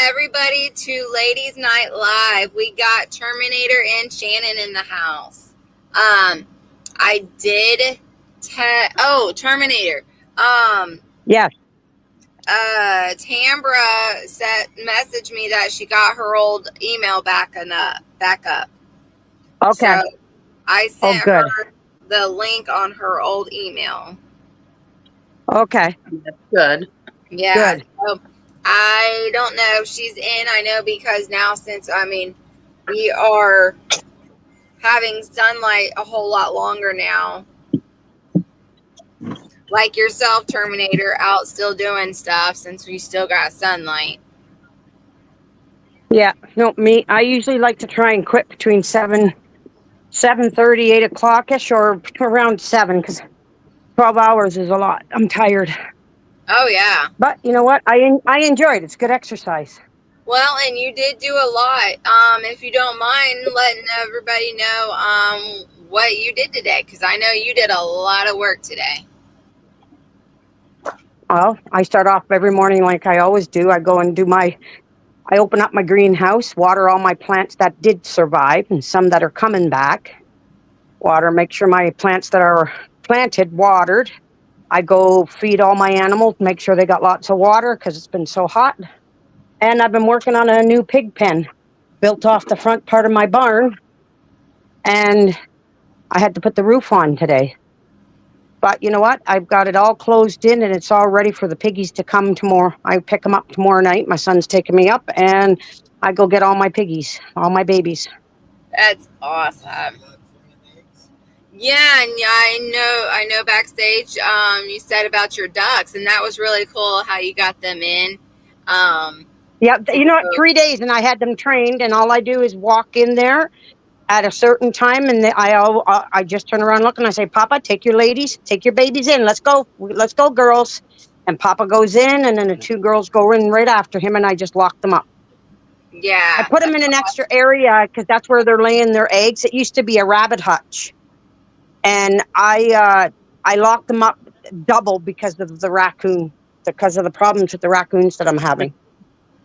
everybody to Ladies Night Live. We got Terminator and Shannon in the house. I did Terminator. Yes. Tambra messaged me that she got her old email back up. Okay. So I sent her the link on her old email. Okay. That's good. Yeah. Good. So I don't know if she's in. I know because now since we are having sunlight a whole lot longer now. Like yourself, Terminator, out still doing stuff since we still got sunlight. Yeah. No, me. I usually like to try and quit between 7:30, 8 o'clock-ish, or around 7, because 12 hours is a lot. I'm tired. Oh yeah. But you know what? I enjoy it. It's good exercise. Well, and you did do a lot. If you don't mind letting everybody know what you did today, because I know you did a lot of work today. Well, I start off every morning like I always do. I go and I open up my greenhouse, water all my plants that did survive and some that are coming back. Make sure my plants that are planted, watered. I go feed all my animals, make sure they got lots of water because it's been so hot. And I've been working on a new pig pen built off the front part of my barn. And I had to put the roof on today. But you know what? I've got it all closed in and it's all ready for the piggies to come tomorrow. I pick them up tomorrow night. My son's taking me up and I go get all my piggies, all my babies. That's awesome. Yeah, and I know backstage you said about your ducks, and that was really cool how you got them in. Yeah, you know what? 3 days and I had them trained, and all I do is walk in there at a certain time, and I just turn around, look, and I say, Papa, take your babies in. Let's go, girls. And Papa goes in, and then the 2 girls go in right after him, and I just lock them up. Yeah, I put them in an extra area because that's where they're laying their eggs. It used to be a rabbit hutch, and I locked them up double because of the problems with the raccoons that I'm having.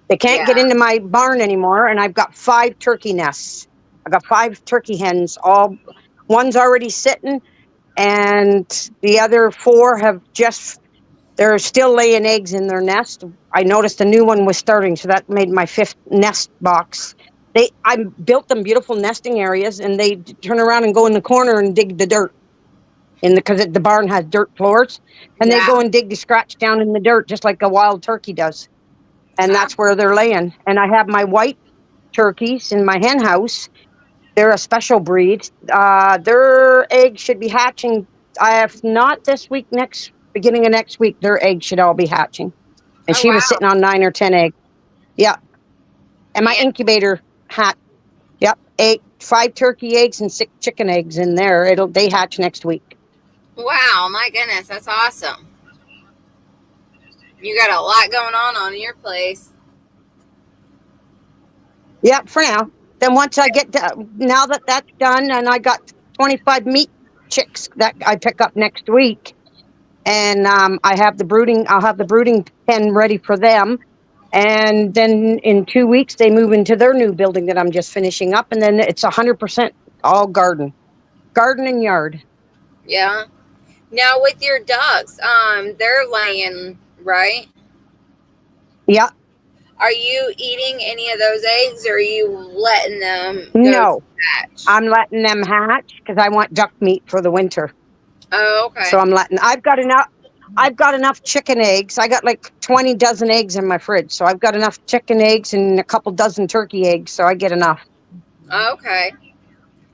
They can't get into my barn anymore, and I've got 5 turkey nests. I got 5 turkey hens. One's already sitting, and the other 4 they're still laying eggs in their nest. I noticed a new one was starting, so that made my 5th nest box. I built them beautiful nesting areas, and they turn around and go in the corner and dig the dirt. Because the barn has dirt floors, and they go and scratch down in the dirt just like a wild turkey does. And that's where they're laying. And I have my white turkeys in my hen house. They're a special breed. Their eggs should be hatching. If not this week, beginning of next week, their eggs should all be hatching. And she was sitting on 9 or 10 eggs. Yeah. And my incubator hatched. Yep. 5 turkey eggs and 6 chicken eggs in there. They hatch next week. Wow, my goodness, that's awesome. You got a lot going on your place. Yeah, for now. Then once I get now that's done, and I got 25 meat chicks that I pick up next week, and I'll have the brooding pen ready for them, and then in 2 weeks they move into their new building that I'm just finishing up, and then it's 100% all garden and yard. Yeah. Now with your ducks, they're laying, right? Yeah. Are you eating any of those eggs, or are you letting them go No, hatch? I'm letting them hatch because I want duck meat for the winter. Oh, okay. So I've got enough chicken eggs. I got like 20 dozen eggs in my fridge. So I've got enough chicken eggs and a couple dozen turkey eggs. So I get enough. Okay.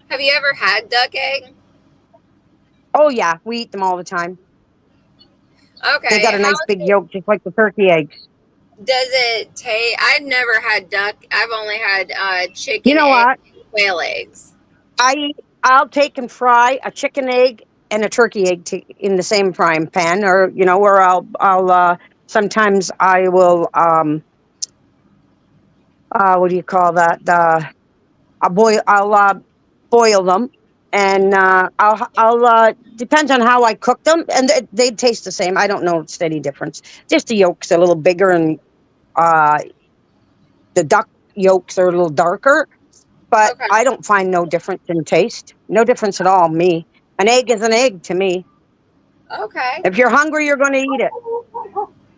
Have you ever had duck egg? Oh yeah, we eat them all the time. Okay. They got a nice big yolk, just like the turkey eggs. Does it taste? I've never had duck. I've only had chicken. You know what? Quail eggs. I'll take and fry a chicken egg and a turkey egg in the same frying pan, or or I'll sometimes I will what do you call that? I'll boil them, and I'll depends on how I cook them, and they taste the same. I don't notice any difference. Just the yolk's a little bigger, and The duck yolks are a little darker, but Okay. I don't find no difference in taste. No difference at all. Me, an egg is an egg to me. Okay. If you're hungry, you're going to eat it.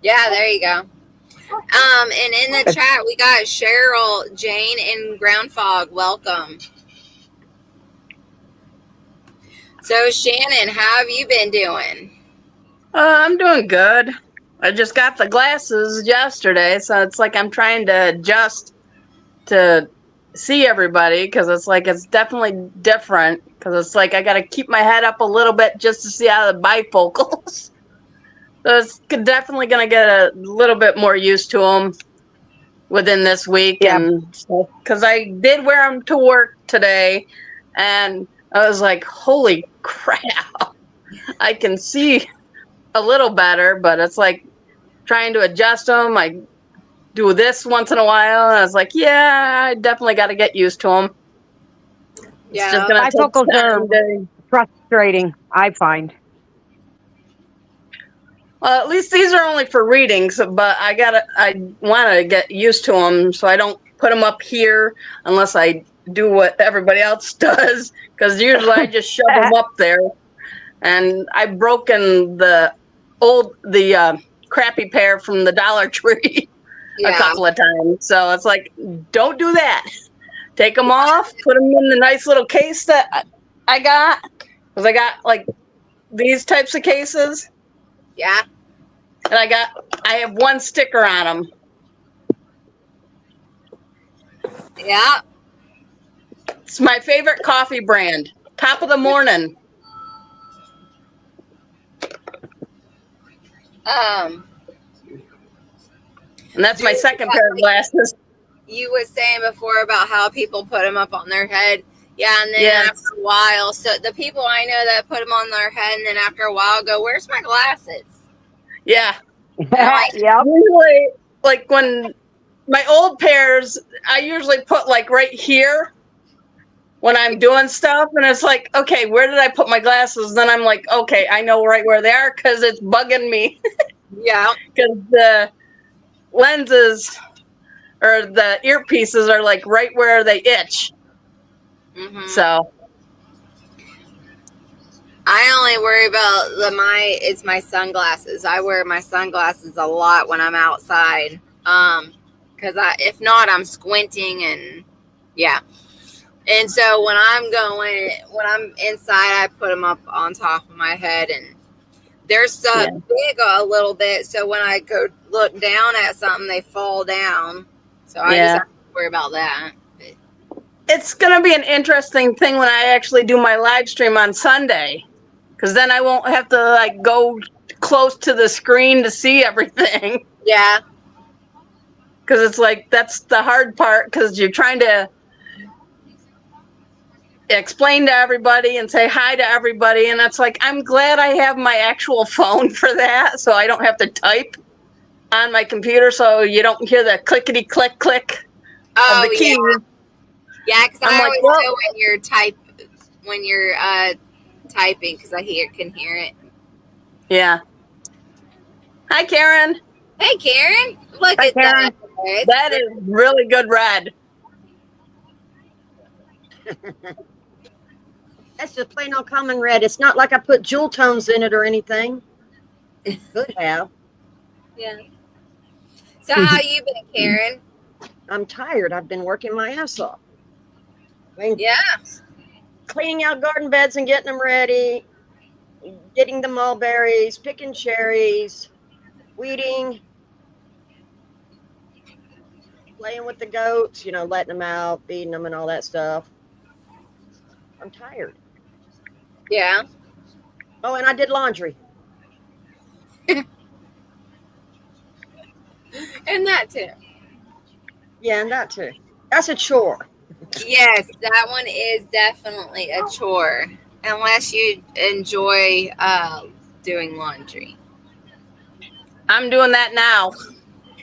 Yeah, there you go. And in the chat we got Cheryl, Jane, and Ground Fog. Welcome. So Shannon, how have you been doing? I'm doing good. I just got the glasses yesterday, so it's like I'm trying to adjust to see everybody because it's like it's definitely different because it's like I got to keep my head up a little bit just to see out of the bifocals. So it's definitely going to get a little bit more used to them within this week. Yeah. And because I did wear them to work today, and I was like, holy crap, I can see a little better, but it's like trying to adjust them. I do this once in a while, and I was like, yeah, I definitely got to get used to them. It's Yeah. just going to take Bifocals are time to... frustrating, I find. Well, at least these are only for readings, but I want to get used to them, so I don't put them up here unless I do what everybody else does, because usually I just shove them up there. And I've broken the crappy pair from the Dollar Tree a couple of times. So it's like, don't do that. Take them off, put them in the nice little case that I got, because I got like these types of cases. Yeah. And I have one sticker on them. Yeah. It's my favorite coffee brand. Top of the morning. And that's my second pair of glasses. You were saying before about how people put them up on their head. Yeah, and then after a while, so the people I know that put them on their head, and then after a while go, where's my glasses? Yeah. Yep. Usually, like when my old pairs, I usually put like right here when I'm doing stuff, and it's like, okay, where did I put my glasses? Then I'm like, okay, I know right where they are because it's bugging me. Yeah. Because the lenses or the earpieces are like right where they itch. Mm-hmm. So I only worry about it's my sunglasses. I wear my sunglasses a lot when I'm outside. Because if not, I'm squinting and yeah. And so when I'm inside, I put them up on top of my head, and they're so big a little bit. So when I go look down at something, they fall down. So I just have to worry about that. It's going to be an interesting thing when I actually do my live stream on Sunday, because then I won't have to like go close to the screen to see everything. Yeah. Because it's like, that's the hard part, because you're trying to explain to everybody and say hi to everybody. And it's like, I'm glad I have my actual phone for that, so I don't have to type on my computer, so you don't hear the clickety click click of the key. Yeah, because I always know when you're typing, because I can hear it. Yeah. Hi, Karen. Hey, Karen. Look at Karen. That is really good red. That's just plain old common red. It's not like I put jewel tones in it or anything. Could have. Yeah. So how you been, Karen? I'm tired. I've been working my ass off. Yeah. Cleaning out garden beds and getting them ready, getting the mulberries, picking cherries, weeding, playing with the goats, letting them out, feeding them and all that stuff. I'm tired. Yeah. Oh, and I did laundry. And that too. Yeah, and that too. That's a chore. Yes, that one is definitely a chore, unless you enjoy doing laundry. I'm doing that now.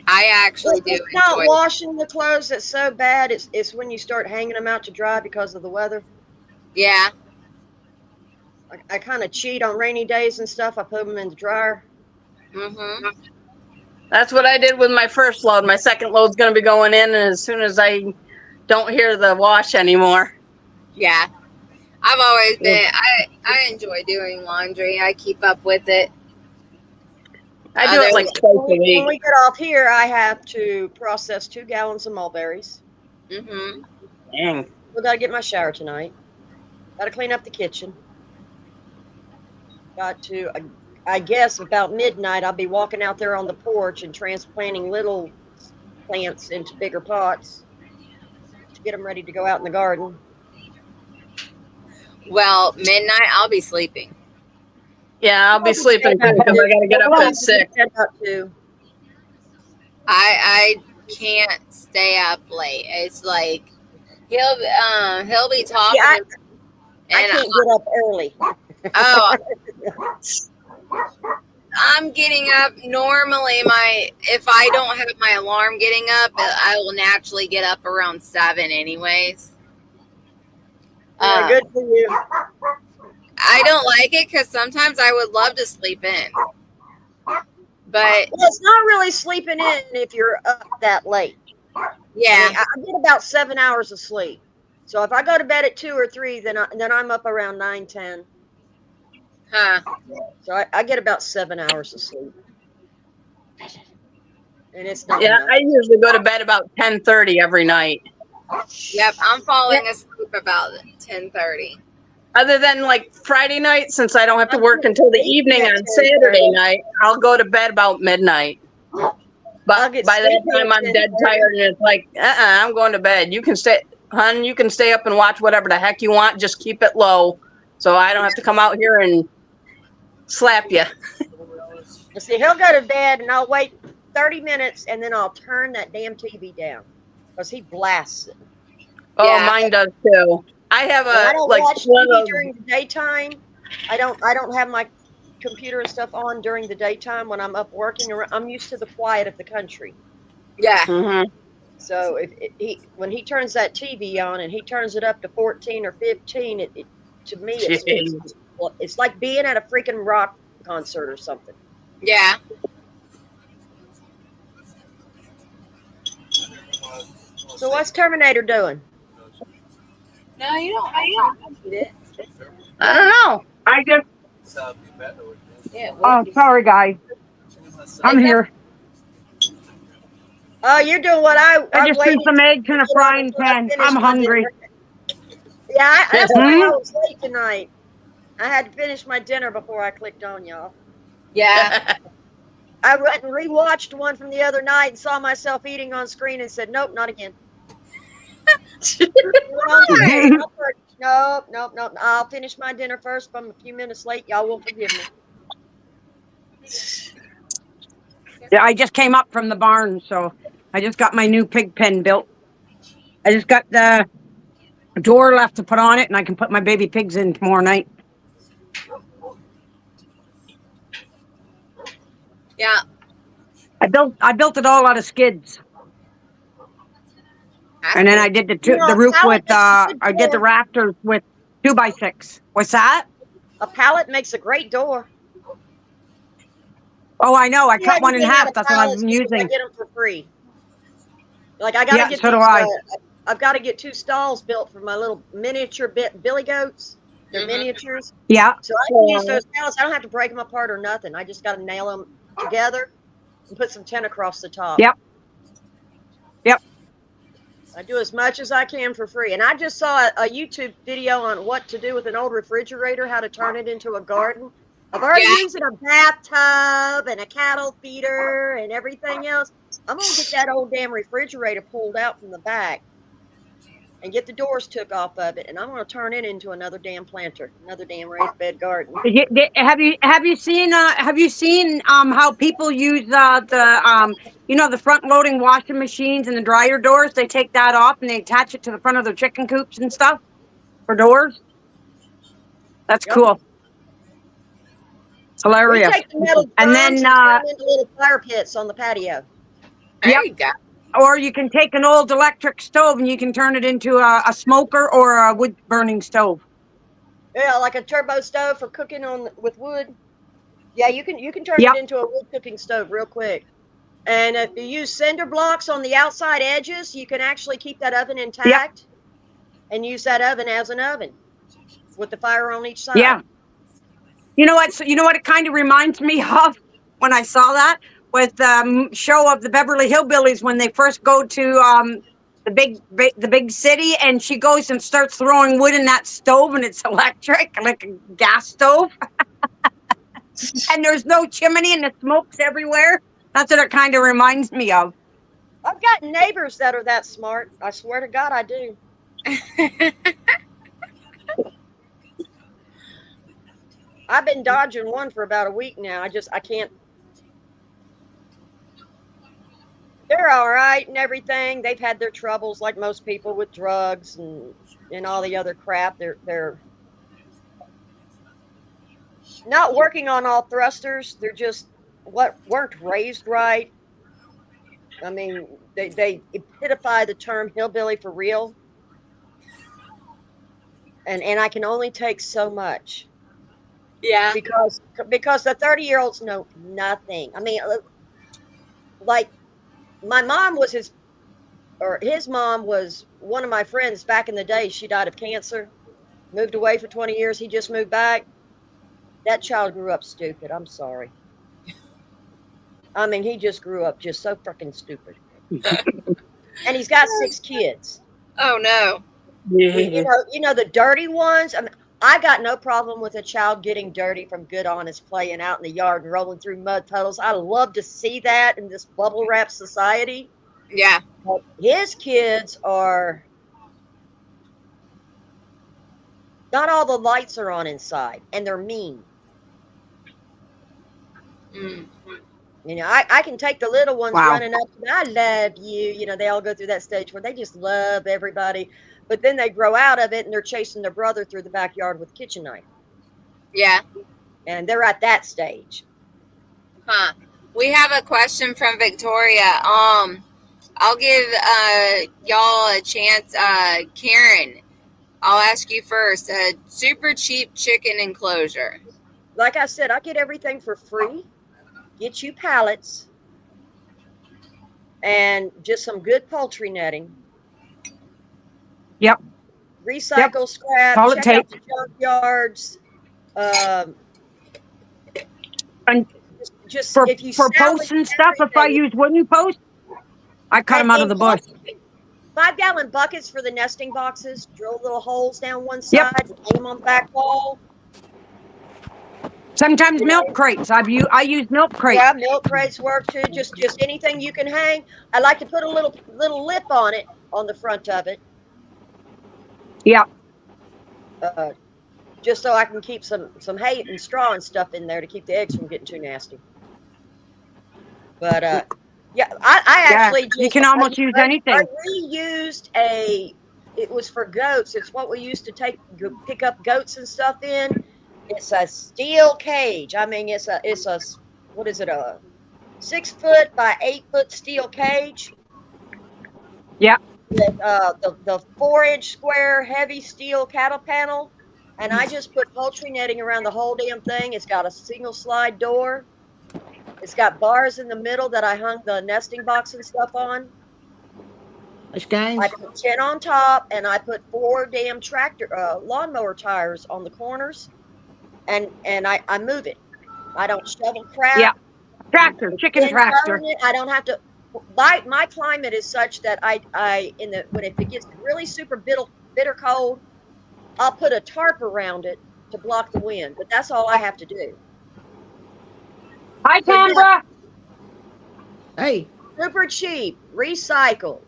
I actually do. It's not washing the clothes that's so bad. It's when you start hanging them out to dry because of the weather. Yeah. I kind of cheat on rainy days and stuff. I put them in the dryer. Mm-hmm. That's what I did with my first load. My second load's going to be going in as soon as I don't hear the wash anymore. Yeah. I've always been, I enjoy doing laundry. I keep up with it. I do it like twice a When week. we get off here, I have to process 2 gallons of mulberries. Mm-hmm. Dang. Still got to get my shower tonight. Got to clean up the kitchen. Got to, I guess, about midnight, I'll be walking out there on the porch and transplanting little plants into bigger pots to get them ready to go out in the garden. Well, midnight, I'll be sleeping. Yeah, I'll be sleeping too because I got to get up at 6. I can't stay up late. It's like he'll be talking. Yeah, I and can't get up early. oh, I'm getting up normally. If I don't have my alarm getting up, I will naturally get up around 7 anyways. Yeah, good for you. I don't like it because sometimes I would love to sleep in, but Well, it's not really sleeping in if you're up that late. yeah, I get about 7 hours of sleep. So if I go to bed at 2 or 3, then I'm up around 9, 10. huh? So I get about 7 hours of sleep. And it's not Yeah, enough. I usually go to bed about 10:30 every night. Yep, I'm falling asleep about 10:30. Other than like Friday night, since I don't have to work until the evening on Saturday night, I'll go to bed about midnight. I'll But get by that sleepy time, at I'm dead 10:30. tired, and it's like, I'm going to bed. You can stay, hon. You can stay up and watch whatever the heck you want. Just keep it low, so I don't have to come out here and slap you. You see, he'll go to bed and I'll wait 30 minutes and then I'll turn that damn TV down because he blasts it. Oh, Yeah. mine does too. I have When I a don't like watch one TV of during the daytime. I don't have my computer and stuff on during the daytime when I'm up working. I'm used to the quiet of the country. Yeah, Mhm. So when he turns that TV on and he turns it up to 14 or 15, to me it's like being at a freaking rock concert or something. yeah. So what's Terminator doing? No, you don't. I don't need it. I don't know. I just. Yeah. Oh, sorry, guys. I'm here. Oh, you're doing what I I'm just threw waiting some eggs in a to get on frying before I pan. finish I'm my hungry. dinner. Yeah, that's why I Mhm. was late tonight. I had to finish my dinner before I clicked on y'all. Yeah. I went and rewatched one from the other night and saw myself eating on screen and said, nope, not again. Nope. I'll finish my dinner first. If I'm a few minutes late, y'all will forgive me. Yeah, I just came up from the barn, so I just got my new pig pen built. I just got the door left to put on it, and I can put my baby pigs in tomorrow night. Yeah. I built it all out of skids, That's and then cool. I did You know, the roof pallet with makes a good I did the door. rafters with 2x6. What's that? A pallet makes a great door. Oh, I know. I Yeah, cut one in you get out half. of That's what pallets I'm because I using. get them for free. Like I gotta Yeah, get so do these. I. I've got to get 2 stalls built for my little miniature billy goats. They're Mhm. miniatures, Yeah. so I can use those pallets. I don't have to break them apart or nothing. I just got to nail them together and put some tin across the top. Yep. Yep. I do as much as I can for free. And I just saw a YouTube video on what to do with an old refrigerator, how to turn it into a garden. I've already Yeah. used a bathtub and a cattle feeder and everything else. I'm going to get that old damn refrigerator pulled out from the back and get the doors took off of it. And I'm going to turn it into another damn planter, another damn raised bed garden. Have you seen how people use the front loading washing machines and the dryer doors? They take that off and they attach it to the front of their chicken coops and stuff for doors. That's Yep. cool. Hilarious. We take the metal And drums then and turn them into little fire pits on the patio. There Yep. you go. or you can take an old electric stove and you can turn it into a smoker or a wood burning stove. Yeah, like a turbo stove for cooking with wood. Yeah, you can turn Yep. it into a wood cooking stove real quick. And if you use cinder blocks on the outside edges, you can actually keep that oven intact and use that oven as an oven with the fire on each side. Yeah. You know what? So you know what it kind of reminds me of when I saw that with the show of the Beverly Hillbillies when they first go to the big city, and she goes and starts throwing wood in that stove, and it's electric, like a gas stove, and there's no chimney, and the smoke's everywhere. That's what it kind of reminds me of. I've got neighbors that are that smart. I swear to God, I do. I've been dodging one for about a week now. I can't. They're all right and everything. They've had their troubles like most people with drugs and all the other crap. They're not working on all thrusters. They're just weren't raised right. I mean, they epitomify the term hillbilly for real. And I can only take so much. Yeah. Because the 30-year-olds know nothing. I mean, like my mom was his mom was one of my friends back in the day. She died of cancer, moved away for 20 years. He just moved back. That child grew up stupid. I'm sorry. I mean, he just grew up just so freaking stupid. And he's got 6 kids. Oh no. You know the dirty ones. I mean, I got no problem with a child getting dirty from good, honest playing out in the yard and rolling through mud puddles. I love to see that in this bubble wrap society. Yeah. But his kids are not all the lights are on inside, and they're mean. Mm. You know, I can take the little ones Wow. running up and I love you. You know, they all go through that stage where they just love everybody. But then they grow out of it and they're chasing their brother through the backyard with a kitchen knife. Yeah. And they're at that stage. Huh. We have a question from Victoria. I'll give y'all a chance. Karen, I'll ask you first. A super cheap chicken enclosure. Like I said, I get everything for free. Get you pallets and just some good poultry netting. Yep. Recycle scrap. Toilet Check out tape. the junkyards. And Just for if you posts salvage and stuff, if I everything- use wooden posts, I cut them out of the bush. 5-gallon buckets for the nesting boxes. Drill little holes down one Yep. side, hang them on the back wall. Sometimes milk crates. I use milk crates. Yeah, milk crates work too. Just anything you can hang. I like to put a little lip on it on the front of it. Yeah. Just so I can keep some hay and straw and stuff in there to keep the eggs from getting too nasty. But yeah, I actually you can almost use anything. I reused it was for goats. It's what we used to pick up goats and stuff in. It's a steel cage. I mean, it's a what is it, a 6 foot by 8 foot steel cage. Yeah. With the 4-inch square heavy steel cattle panel. And I just put poultry netting around the whole damn thing. It's got a single slide door. It's got bars in the middle that I hung the nesting box and stuff on. I put 10 on top, and I put 4 damn lawnmower tires on the corners. And I move it. I don't shovel crap. Yeah. Tractor, chicken tractor. I don't have to. My climate is such that if it gets really super bitter cold, I'll put a tarp around it to block the wind. But that's all I have to do. Hi, Tambra. Hey, Super cheap, recycled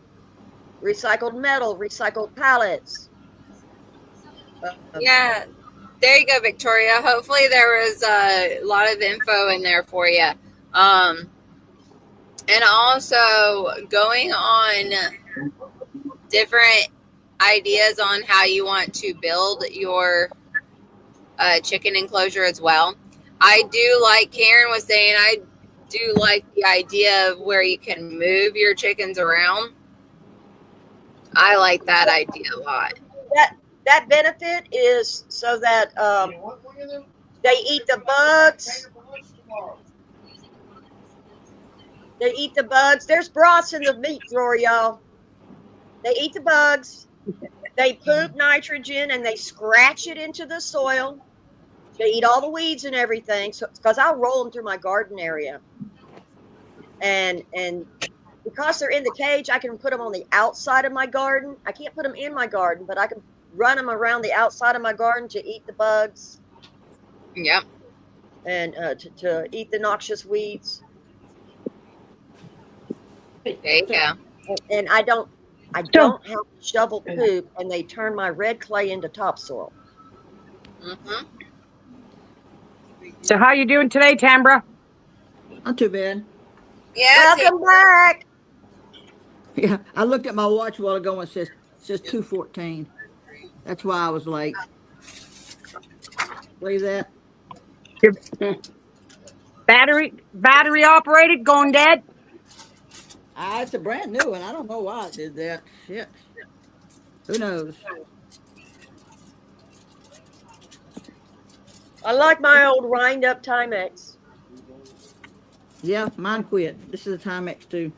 metal, recycled pallets. Yeah. There you go, Victoria. Hopefully there was a lot of info in there for you. And also going on different ideas on how you want to build your chicken enclosure as well. I do, like Karen was saying, I do like the idea of where you can move your chickens around. I like that idea a lot. That benefit is so that they eat the bugs. They eat the bugs. There's broths in the meat drawer, y'all. They eat the bugs. They poop nitrogen and they scratch it into the soil. They eat all the weeds and everything. So, because I'll roll them through my garden area, and because they're in the cage, I can put them on the outside of my garden. I can't put them in my garden, but I can run them around the outside of my garden to eat the bugs Yep. and to eat the noxious weeds. There you go. And I don't have to shovel poop, and they turn my red clay into topsoil. Mm-hmm. So how you doing today, Tambra? Not too bad. Yeah. Welcome back. Yeah, I looked at my watch a while ago and it says 2:14. That's why I was late. Believe that? Battery operated, going dead. It's a brand new one. I don't know why it did that. Shit. Who knows? I like my old wind up Timex. Yeah, mine quit. This is a Timex too.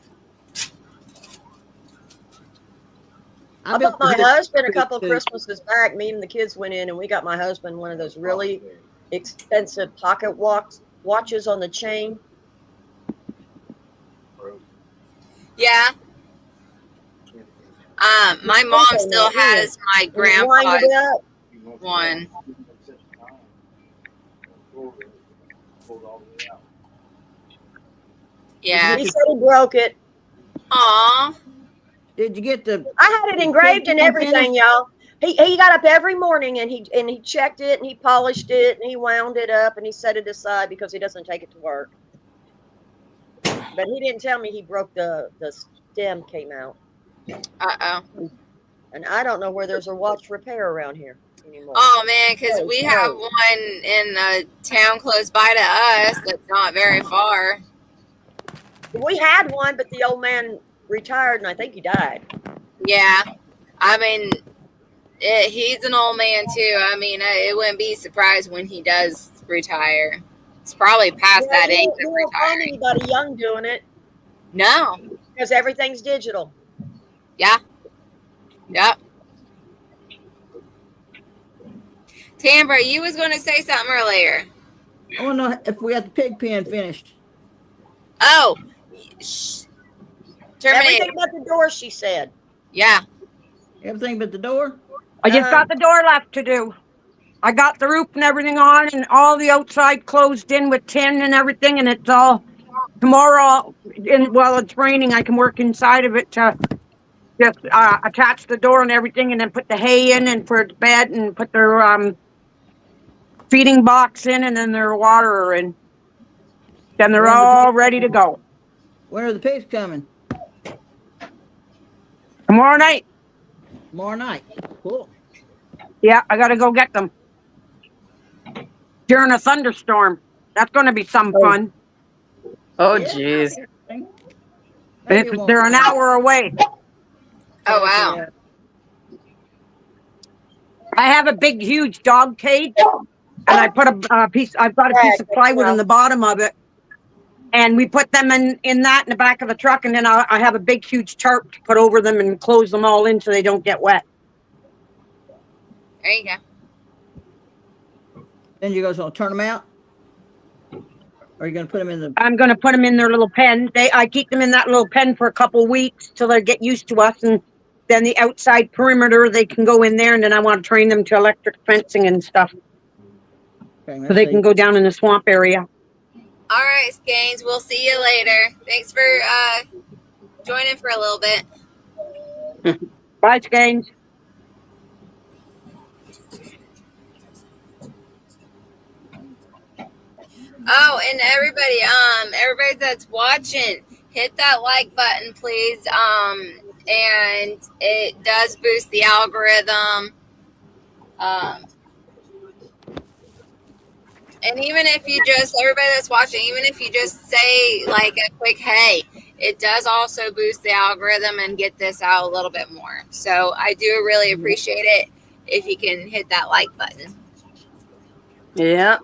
I bought my husband a couple of Christmases back. Me and the kids went in and we got my husband one of those really expensive pocket watches on the chain. Yeah. My mom still has my grandpa's one. Yeah. He said he broke it. Aw. Did you get the? I had it engraved and everything, y'all. He got up every morning and he checked it and he polished it and he wound it up and he set it aside because he doesn't take it to work. But he didn't tell me he broke the stem came out. Uh-oh. And I don't know where there's a watch repair around here anymore. Oh, man, because we have one in a town close by to us that's not very far. We had one, but the old man retired and I think he died. Yeah. I mean, he's an old man, too. I mean, it wouldn't be surprised when he does retire. It's probably past that age of You won't find retiring. anybody young doing it No. because everything's digital. Yeah. Yep. Tambra, you was going to say something earlier. I want to know if we got the pig pen finished. Oh. Terminator. Everything but the door, she said. Yeah. Everything but the door. I just got the door left to do. I got the roof and everything on and all the outside closed in with tin and everything, and it's all tomorrow. While it's raining, I can work inside of it to just attach the door and everything, and then put the hay in and for its bed and put their feeding box in and then their waterer in. Then they're all ready to go. When are the pigs coming? Tomorrow night. Tomorrow night. Cool. Yeah, I got to go get them. During a thunderstorm. That's going to be some fun. Oh, jeez. They're an hour away. Oh, wow. I have a big, huge dog cage, and I put I've got a piece of plywood in the bottom of it, and we put them in that in the back of the truck, and then I have a big, huge tarp to put over them and close them all in so they don't get wet. There you go. Then you guys gonna turn them out? Or are you gonna put them in the? I'm going to put them in their little pen. I keep them in that little pen for a couple weeks till they get used to us, and then the outside perimeter, they can go in there, and then I want to train them to electric fencing and stuff. Okay, So they can go down in the swamp area. All right, Skanes. We'll see you later. Thanks for joining for a little bit. Bye, Skanes. Oh, and everybody that's watching, hit that like button, please. And it does boost the algorithm. And even if you everybody that's watching, even if you just say like a quick hey, it does also boost the algorithm and get this out a little bit more. So I do really appreciate it if you can hit that like button. Yeah.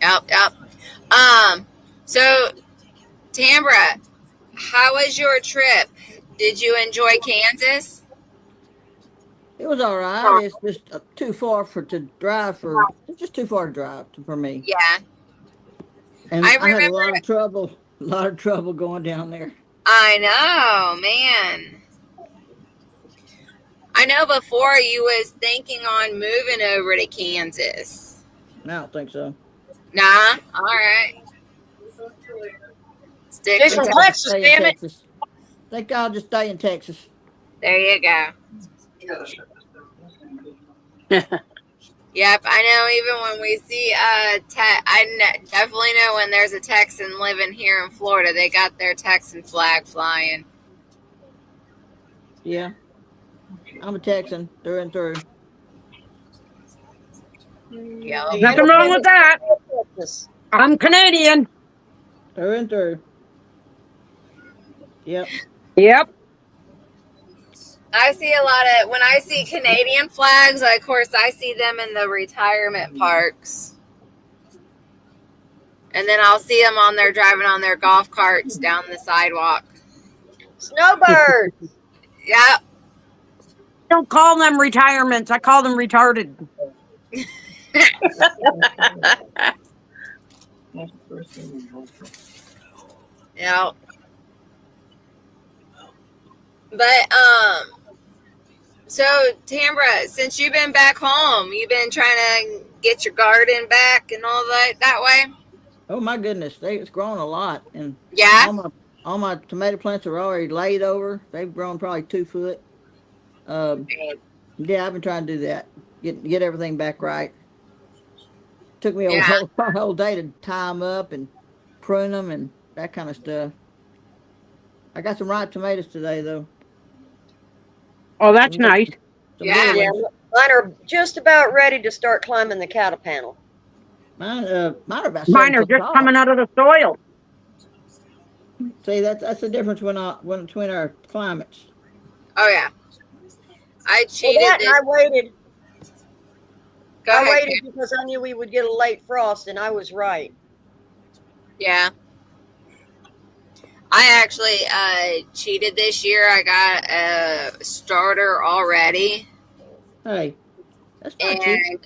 Yep. So Tambra, how was your trip? Did you enjoy Kansas? It was all right. It's just too far to drive for. It's just too far to drive for me. Yeah, And I I had a remember. lot of trouble going down there. I know, man. I know before you was thinking on moving over to Kansas. I don't think so. Nah, all right. Stick She's with from Think I'll just Texas, stay in damn it. Texas. Think I'll just stay in Texas. There you go. Yep, I know. Even when we see definitely know when there's a Texan living here in Florida, they got their Texan flag flying. Yeah, I'm a Texan through and through. Yeah, Nothing wrong with that. I'm Canadian. Through and through. Yep. Yep. I see a lot of when I see Canadian flags. Of course, I see them in the retirement parks, and then I'll see them on there driving on their golf carts down the sidewalk. Snowbird. Yep. Don't call them retirements. I call them retarded. Yep. But so Tambra, since you've been back home, you've been trying to get your garden back and all that way. Oh my goodness, it's grown a lot, and Yeah. all my tomato plants are already laid over. They've grown probably 2 foot. Yeah, I've been trying to do that. Get everything back right. Took me a whole day to tie them up and prune them and that kind of stuff. I got some ripe tomatoes today, though. Oh, that's nice. Some Yeah. little Yeah, ones. mine are just about ready to start climbing the cattle panel. Mine are about 7 Mine are foot just tall. coming out of the soil. See, that's the difference between our climates. Oh yeah. I Well, cheated. that and I waited. Go I ahead. waited because I knew we would get a late frost, and I was right. Yeah. I actually cheated this year. I got a starter already, Hey, that's not cheap.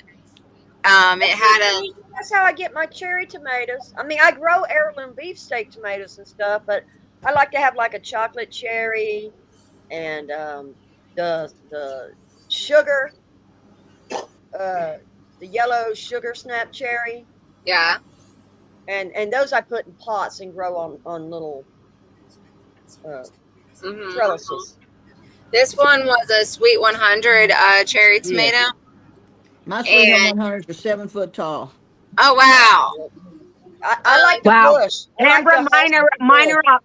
and it had a That's how I get my cherry tomatoes. I mean, I grow heirloom beefsteak tomatoes and stuff, but I like to have like a chocolate cherry and the sugar, the yellow sugar snap cherry, yeah. and those I put in pots and grow on little Mhm. trellises. This one was a Sweet 100 cherry tomato. My sweet And- 100s are 7 foot tall. Oh wow! I like the Wow. bush. I like Tambra, the mine are bush. up.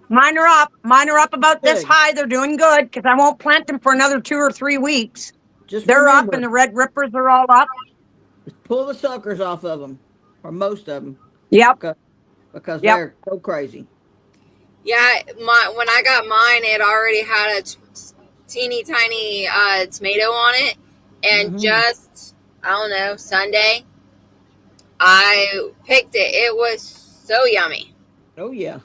Mine are up. Mine are up about this Good. high. They're doing good because I won't plant them for another 2 or 3 weeks. Just They're remember, up and the red rippers are all up. pull the suckers off of them, or most of them, Yep. because Yep. they're so crazy. Yeah, when I got mine, it already had a teeny tiny tomato on it, and Mhm. just I don't know Sunday, I picked it. It was so yummy, Oh yeah,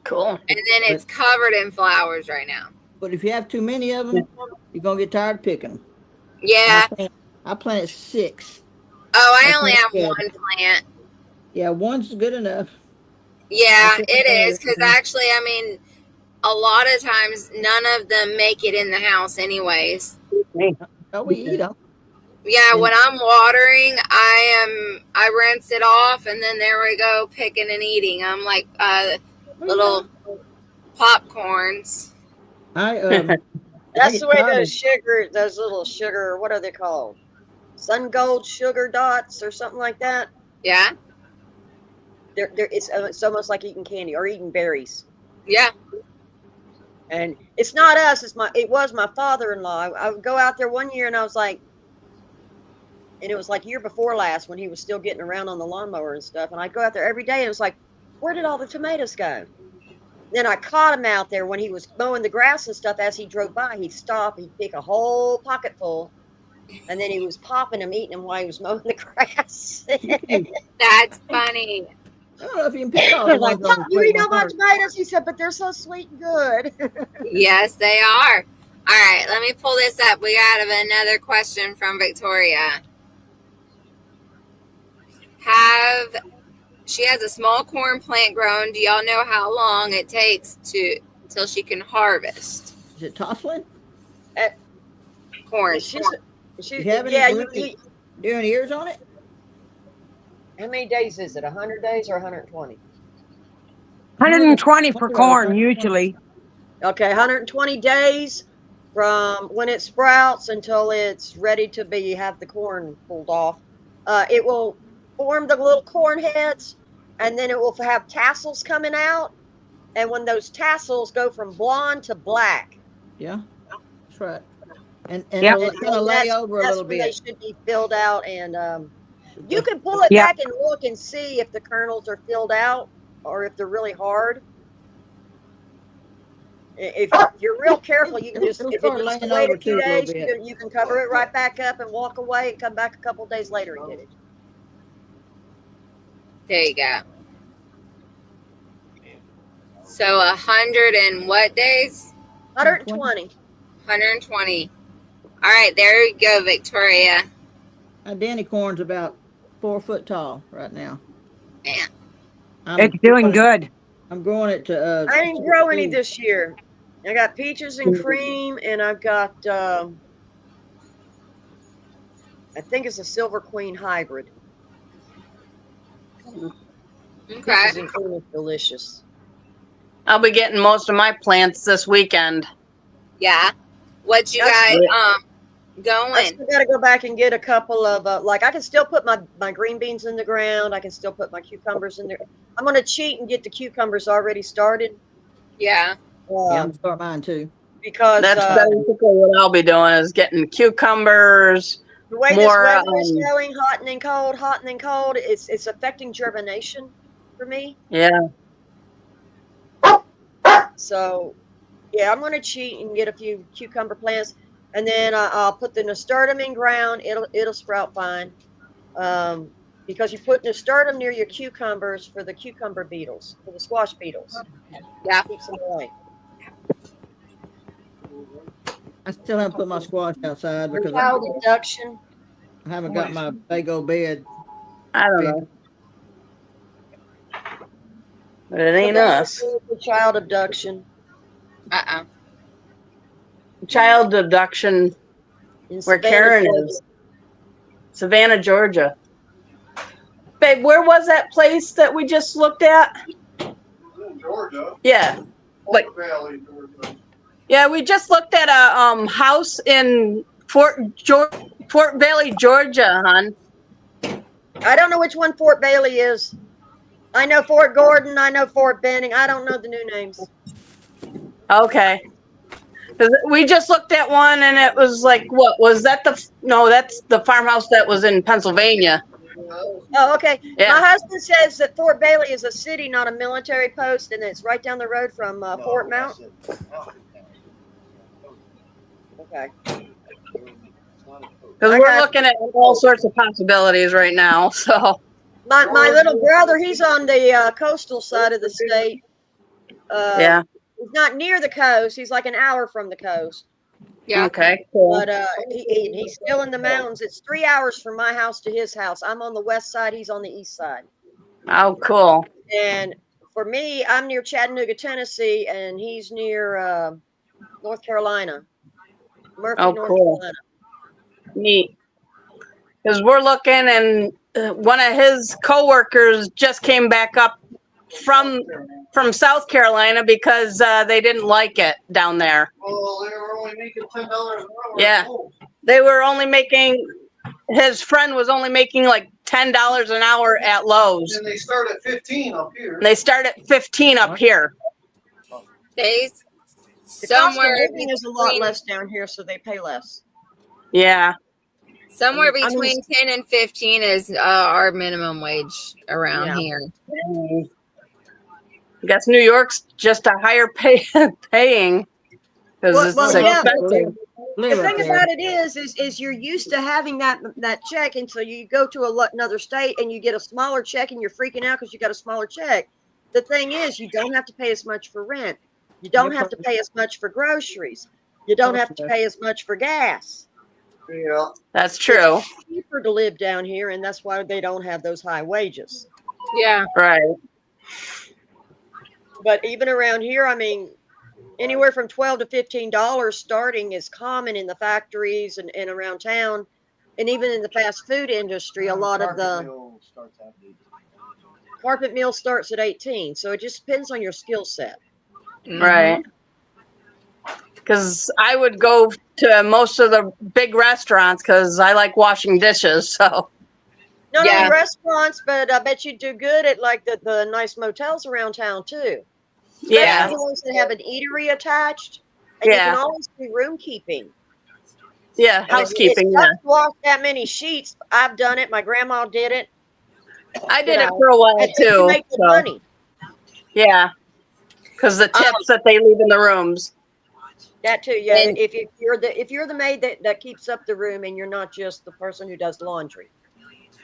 Cool. and then it's covered in flowers right now. but if you have too many of them, you're gonna get tired of picking them. Yeah. I planted 6. Oh, I That's only not have good. one plant. Yeah, one's good enough. Yeah, That's it okay. is because actually, I mean, a lot of times none of them make it in the house, anyways. Oh, we eat them. Yeah, And- when I'm watering, I rinse it off, and then there we go, picking and eating. I'm like little popcorns. I That's get the way tired those little sugar, what are they called? Sun gold sugar dots or something like that. Yeah, It's almost like eating candy or eating berries. yeah, And it's not us. It was my father-in-law. I would go out there one year and I was like, and it was like year before last when he was still getting around on the lawnmower and stuff. And I'd go out there every day and it was like, where did all the tomatoes go? Then I caught him out there when he was mowing the grass and stuff. As he drove by, he'd stop, he'd pick a whole pocket full, and then he was popping them, eating them while he was mowing the grass. that's funny. I don't know if you can pick all the Like, ones on the you eat plate all my 100. tomatoes? He said, but they're so sweet and good. Yes, they are. All right, let me pull this up. We got another question from Victoria. She has a small corn plant grown. Do y'all know how long it takes till she can harvest Is it Toslin? corn? You have any, yeah. doing ears on it? How many days is it? 100 days or 120? 120 for corn usually. Okay, 120 days from when it sprouts until it's ready to have the corn pulled off. It will form the little corn heads, and then it will have tassels coming out. And when those tassels go from blonde to black, Yeah, that's right. And Yep. it'll kind of lay over a that's little when they bit. should be filled out. And you can pull it Yep. back and look and see if the kernels are filled out or if they're really hard. If you're real careful, you can just, It'll if it start needs to laying wait over a few too a little days, bit. you can cover it right back up and walk away and come back a couple days later and get it. There you go. So 100 and what days? 120. 120. All right, there you go, Victoria. My Danny corn's about 4 foot tall right now. Man. It's doing good. I'm growing it to. I didn't grow any this year. I got peaches and cream, and I've got, I think it's a Silver Queen hybrid. Okay. Peaches and cream is delicious. I'll be getting most of my plants this weekend. Yeah. What you That's got I going? still got to go back and get a couple of, like, I can still put my green beans in the ground. I can still put my cucumbers in there. I'm going to cheat and get the cucumbers already started. Yeah. Yeah, I'm gonna start mine too. Because That's basically what I'll be doing is getting cucumbers. the way more, this weather is going, hot and then cold, it's affecting germination for me. Yeah. So, yeah, I'm going to cheat and get a few cucumber plants, and then I'll put the nasturtium in ground. It'll sprout fine, because you put nasturtium near your cucumbers for the cucumber beetles, for the squash beetles. Yeah. Keeps them away. I still haven't put my squash outside because Child abduction. I haven't got my big old bed. I don't know. But it ain't us. Child abduction. Child abduction in where Savannah, Karen Georgia. is. Savannah, Georgia. Babe, where was that place that we just looked at? In Georgia. Yeah. Like, Valley, Georgia. yeah, we just looked at a house in Fort Valley, Georgia, hon. I don't know which one Fort Bailey is. I know Fort Gordon. I know Fort Benning. I don't know the new names. Okay. 'Cause we just looked at one and it was like, what was that? No, that's the farmhouse that was in Pennsylvania. Oh, okay. Yeah. My husband says that Fort Bailey is a city, not a military post, and it's right down the road from Fort Mount. Okay. Because I we're got- looking at all sorts of possibilities right now. So, My little brother, he's on the coastal side of the state. yeah. He's not near the coast. He's like an hour from the coast. Yeah. Okay, cool. But he's still in the mountains. It's 3 hours from my house to his house. I'm on the west side. He's on the east side. Oh, cool. And for me, I'm near Chattanooga, Tennessee, and he's near North Carolina. Murphy, Oh, North cool. Carolina. Neat. Because we're looking, and one of his coworkers just came back up from South Carolina because they didn't like it down there. Well, they were only making $10 an hour. Yeah. They were only making, his friend was only making like $10 an hour at Lowe's. And they start at 15 up here. And they start at 15 up here. They The cost of somewhere living is a lot between, less down here, so they pay less. Yeah. somewhere I mean- between 10 and 15 is our minimum wage around Yeah. here. I guess New York's just a higher paying because Well, it's yeah. expensive. Live The up thing there. about it is you're used to having that check, and so you go to another state and you get a smaller check, and you're freaking out because you got a smaller check. The thing is, you don't have to pay as much for rent. You don't have to pay as much for groceries. You don't have to pay as much for gas. Yeah. That's true. It's cheaper to live down here, and that's why they don't have those high wages. Yeah. Right. But even around here, I mean, anywhere from $12 to $15 starting is common in the factories and around town, and even in the fast food industry. A lot of the carpet mill starts at 18, so it just depends on your skill set. Right. Because I would go to most of the big restaurants because I like washing dishes. So Not Yeah. only restaurants, but I bet you do good at like the nice motels around town too. yeah, Especially the ones that have an eatery attached, and you can always do room keeping. yeah, I mean, housekeeping. It sucks to wash that many sheets. I've done it. My grandma did it. I did You it know, for a while At least you too. make good So, money. yeah, because the tips that they leave in the rooms. That too, yeah. And- If you're the maid that keeps up the room, and you're not just the person who does laundry.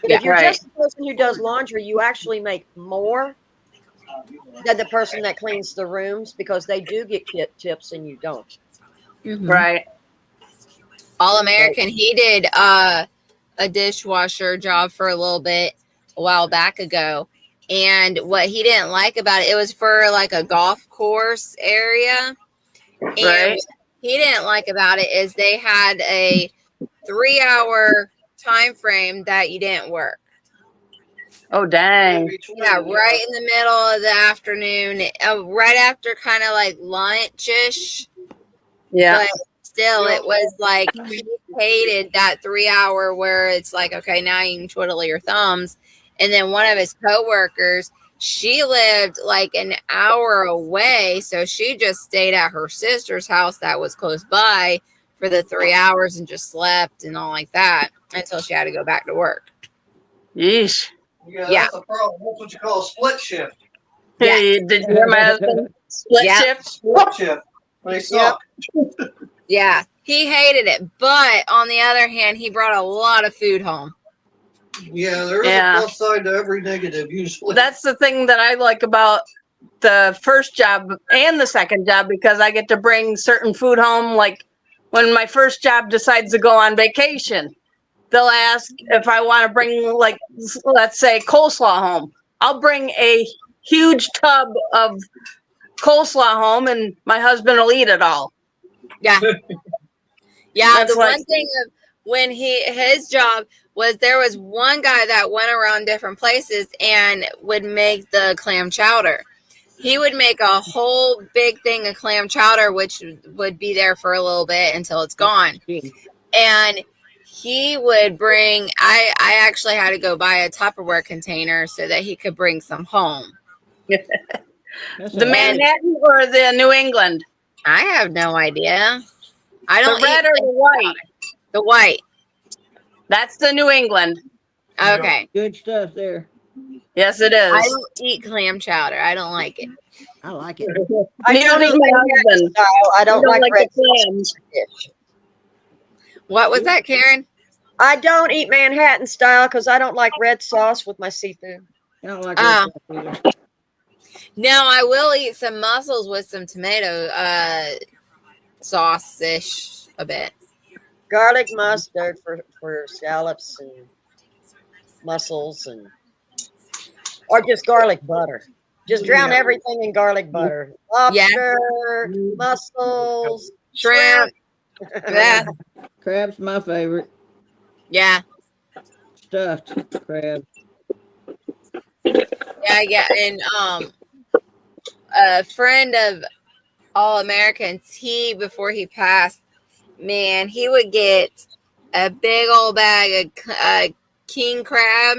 But Yeah. if you're Right. just the person who does laundry, you actually make more than the person that cleans the rooms, because they do get tips and you don't. Mhm. Right. All American, he did a dishwasher job for a little bit a while back ago. And what he didn't like about it, it was for like a golf course area. And Right. what he didn't like about it is they had a 3-hour time frame that you didn't work. Oh dang. Yeah, right in the middle of the afternoon, right after kind of like lunch-ish. Yeah. But still, it was like he hated that 3 hour where it's like, okay, now you can twiddle your thumbs. And then one of his coworkers, she lived like an hour away, so she just stayed at her sister's house that was close by for the 3 hours and just slept and all like that until she had to go back to work. Yeesh. Yeah, Yeah. that's a problem. That's what you call a split shift. Yeah. Hey, did you hear my husband? Split Yeah. shift. Split shift. They suck. Yeah, he hated it, but on the other hand, he brought a lot of food home. Yeah, there is Yeah. a plus side to every negative usually. That's the thing that I like about the first job and the second job, because I get to bring certain food home. Like when my first job decides to go on vacation, they'll ask if I want to bring, like, let's say coleslaw home. I'll bring a huge tub of coleslaw home and my husband will eat it all. Yeah. Yeah, That's the like- one thing of when his job was, there was one guy that went around different places and would make the clam chowder. He would make a whole big thing of clam chowder, which would be there for a little bit until it's gone. And he would bring, I actually had to go buy a Tupperware container so that he could bring some home. The Manhattan or the New England? I have no idea. I The don't red eat or the white? the white. That's the New England. Okay. Good stuff there. Yes, it I is. don't eat clam chowder. I don't like it. I like it. I Neither don't does eat my Manhattan husband. style. I don't like red the sauce clams. fish. What was that, Karen? I don't eat Manhattan style because I don't like red sauce with my seafood. I don't like Oh. red sauce either. No, I will eat some mussels with some tomato sauce-ish a bit. Garlic mustard for scallops and mussels, and or just garlic butter. Just drown Yeah. everything in garlic butter. Lobster, mussels, Shrimp. Yeah. Crab's my favorite. Yeah. Stuffed crab. Yeah. And a friend of All Americans, before he passed, man, he would get a big old bag of king crab.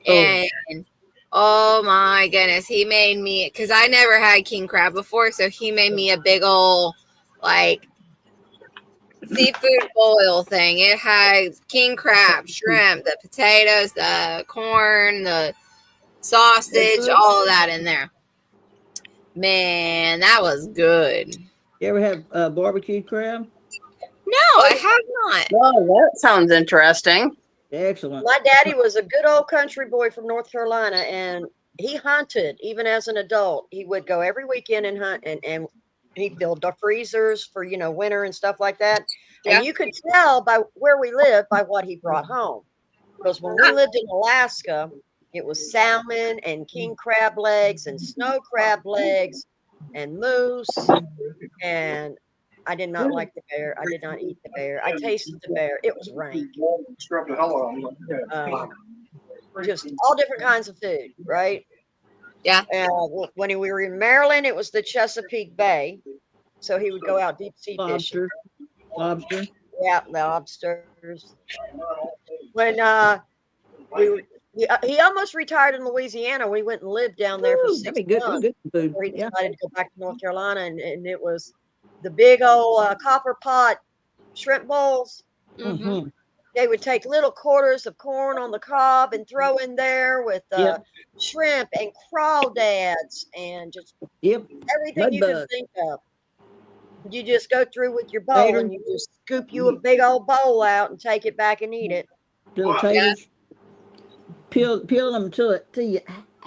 And oh my goodness, he made me, because I never had king crab before, so he made me a big old like seafood boil thing. It had king crab, shrimp, the potatoes, the corn, the sausage, all of that in there. Man, that was good. You ever have barbecued crab? I have not. Well, that sounds interesting. Excellent. My daddy was a good old country boy from North Carolina, and he hunted even as an adult. He would go every weekend and hunt, and he filled the freezers for winter and stuff like that. Yeah. And you could tell by where we lived by what he brought home. Because when we lived in Alaska, it was salmon and king crab legs and snow crab legs and moose. And I did not like the bear. I did not eat the bear. I tasted the bear. It was rank. Scrub the hell out of them. Just all different kinds of food, right? Yeah. When we were in Maryland, it was the Chesapeake Bay. So he would go out deep sea fishing. Lobster. Yeah, lobsters. When he almost retired in Louisiana, we went and lived down there for 6 That'd be good. months. Good food. Before he Yeah. decided to go back to North Carolina, and it was the big old copper pot shrimp bowls. Mm-hmm. Mhm. They would take little quarters of corn on the cob and throw in there with Yep. shrimp and crawdads and just Yep. everything you could Mudbug. think of. You just go through with your bowl Tater. and you just scoop you a big old bowl out and take it back and eat it. Little taters. Peel them till your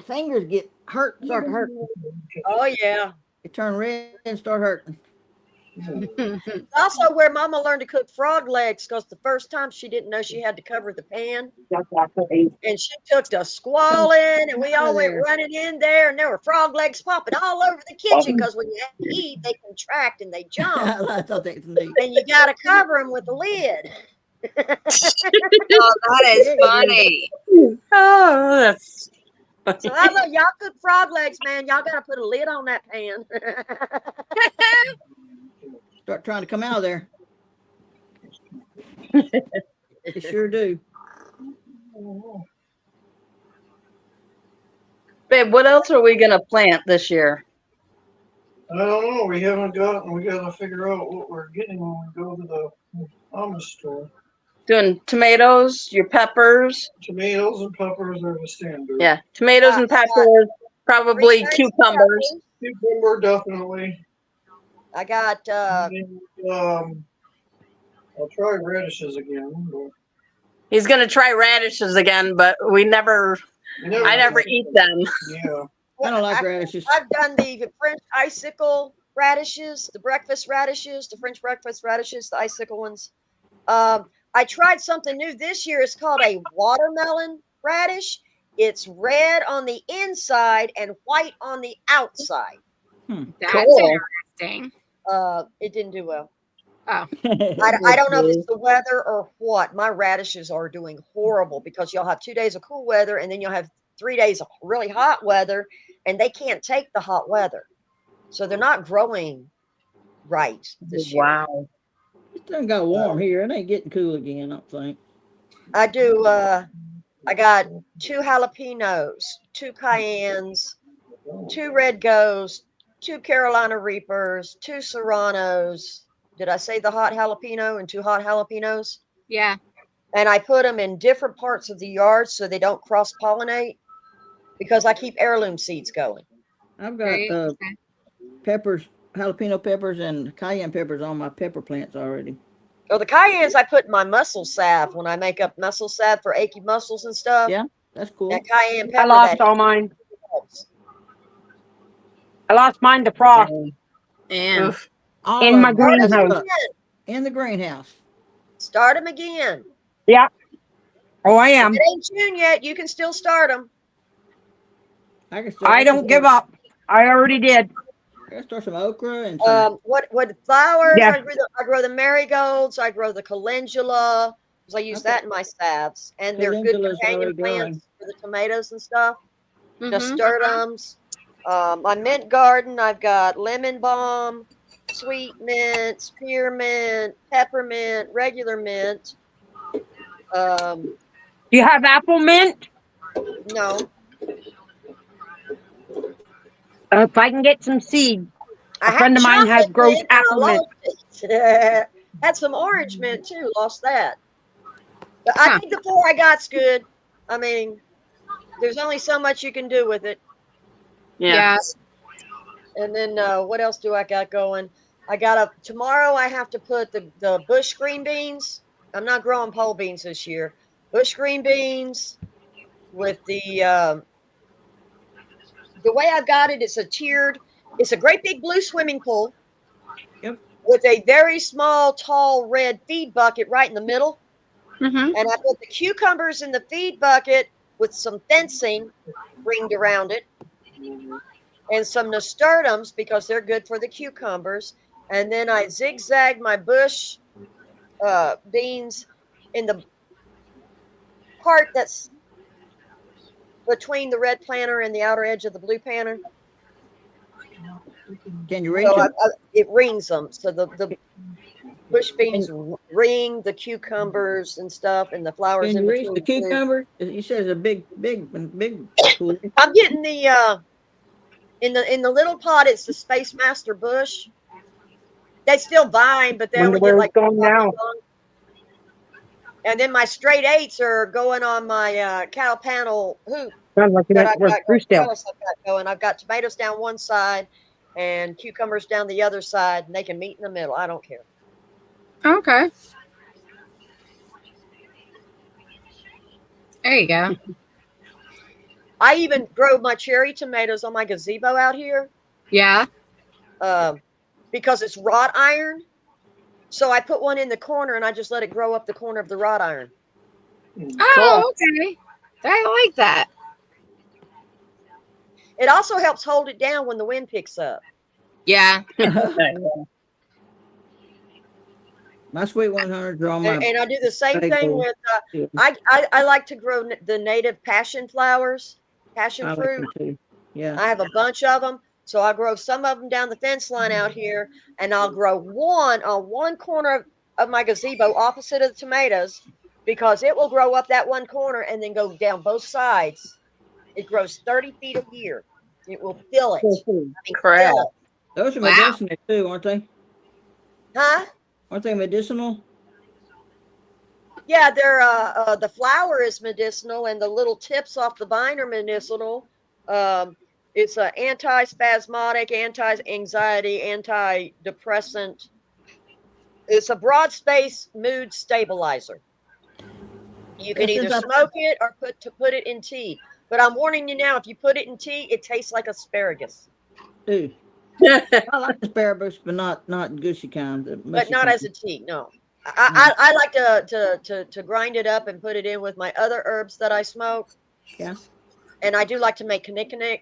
fingers get start to hurt. Oh yeah. They turn red and start hurting. It's also where Mama learned to cook frog legs, because the first time she didn't know she had to cover the pan, and she took the squalling, and we all went running in there, and there were frog legs popping all over the kitchen, because when you have to eat, they contract and they jump, I thought that was neat. and you got to cover them with a lid. Oh, that is funny. Oh, that's So I love y'all cook frog legs, man. Y'all got to put a lid on that pan. Start trying to come out of there. They sure do. babe. What else are we gonna plant this year? I don't know. We haven't gotten. We got to figure out what we're getting when we go to the Amish store. Doing tomatoes, your peppers. Tomatoes and peppers are the standard. Yeah, tomatoes and peppers. Probably cucumbers. Cucumber, definitely. I got And, I'll try radishes again. But He's gonna try radishes again, but I never eat them. Yeah. I don't like radishes. I've done the French icicle radishes, the breakfast radishes, the French breakfast radishes, the icicle ones. I tried something new this year. It's called a watermelon radish. It's red on the inside and white on the outside. That's Cool. interesting. It didn't do well. Oh, I don't know if it's the weather or what. My radishes are doing horrible because you'll have 2 days of cool weather and then you'll have 3 days of really hot weather, and they can't take the hot weather. So they're not growing right this year. Wow. It done got warm here. It ain't getting cool again, I don't think. I do. I got 2 jalapenos, 2 cayennes, 2 red ghosts, 2 Carolina Reapers, 2 serranos. Did I say the hot jalapeno and 2 hot jalapenos? yeah. And I put them in different parts of the yard so they don't cross pollinate, because I keep heirloom seeds going. I've got Great. peppers, jalapeno peppers, and cayenne peppers on my pepper plants already. Oh, the cayennes I put in my muscle salve when I make up muscle salve for achy muscles and stuff. Yeah, that's cool. That cayenne I pepper. lost that all mine. helps. I lost mine to frost And Oof. All in of my them. That's greenhouse. what- In the greenhouse. Start them again. Yeah. Oh, I am. It ain't June yet. You can still start them. I can start, I don't give up. I already did. I can start some okra and some. What flowers? Yeah. I grow the marigolds. I grow the calendula, because I use Okay. that in my salves, and they're good Calendula's companion already growing. plants for the tomatoes and stuff. mhm. Nasturtiums. My mint garden, I've got lemon balm, sweet mint, spearmint, peppermint, regular mint. Do you have apple mint? No, If I can get some seed. I A friend of mine has chocolate grows mint, and I apple mint. lost it. Had some orange mint too. Lost that. But I think the 4 I got's good. I mean, there's only so much you can do with it. Yeah. Yeah. And then what else do I got going? tomorrow I have to put the bush green beans. I'm not growing pole beans this year. Bush green beans with the way I've got it, it's a great big blue swimming pool. Yep. With a very small, tall red feed bucket right in the middle. Mm-hmm. And I put the cucumbers in the feed bucket with some fencing ringed around it. And some nasturtiums because they're good for the cucumbers. And then I zigzag my bush beans in the part that's between the red planter and the outer edge of the blue planter. Can you reach So them? it rings them. So the bush beans ring the cucumbers and stuff, and the flowers Can in you reach between. the too. cucumber? You said it's a big pool. I'm getting the in the little pot. It's the Space Master bush. They still vine, but they Wonder only where get it's like going 5 feet now. long. And then my straight 8s are going on my cow panel hoop Sounds like that it I've was got Brucedale. I've got going. I've got tomatoes down one side and cucumbers down the other side, and they can meet in the middle. I don't care. Okay. There you go. I even grow my cherry tomatoes on my gazebo out here Yeah. because it's wrought iron. So I put one in the corner and I just let it grow up the corner of the wrought iron. Oh, okay. I like that. It also helps hold it down when the wind picks up. Yeah. My sweet 100s are on my. And I do the same big thing bowl. with I like to grow the native passion flowers, passion I like fruit. them too. Yeah. I have a bunch of them. So I grow some of them down the fence line out here, and I'll grow one on one corner of my gazebo opposite of the tomatoes because it will grow up that one corner and then go down both sides. It grows 30 feet a year. It will fill it. I mean, Crap. fill it. Those are Wow. medicinal too, aren't they? Huh? Aren't they medicinal? Yeah, they're the flower is medicinal, and the little tips off the vine are medicinal. It's an anti-spasmodic, anti-anxiety, antidepressant. It's a broad space mood stabilizer. You can Yeah, either since smoke it or put it in tea. But I'm warning you now: if you put it in tea, it tastes like asparagus. Dude, I like asparagus, but not gushy kind. The But mushy not kind. as a tea. No, I like to grind it up and put it in with my other herbs that I smoke. Yeah. And I do like to make kinnikinnick,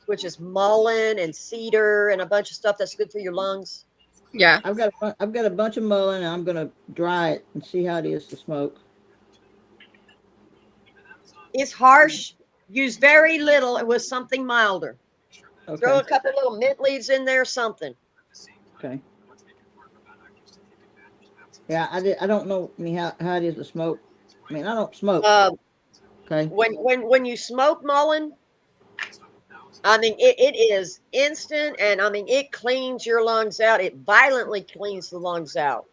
which is mullein and cedar and a bunch of stuff that's good for your lungs. Yeah. I've got a bunch of mullein, and I'm gonna dry it and see how it is to smoke. It's harsh. Use very little with something milder. Okay. Throw a couple little mint leaves in there, something. Okay. Yeah, I don't know. I mean, how it is to smoke. I mean, I don't smoke. Okay. When you smoke mullein, I mean it is instant, and I mean it cleans your lungs out. It violently cleans the lungs out.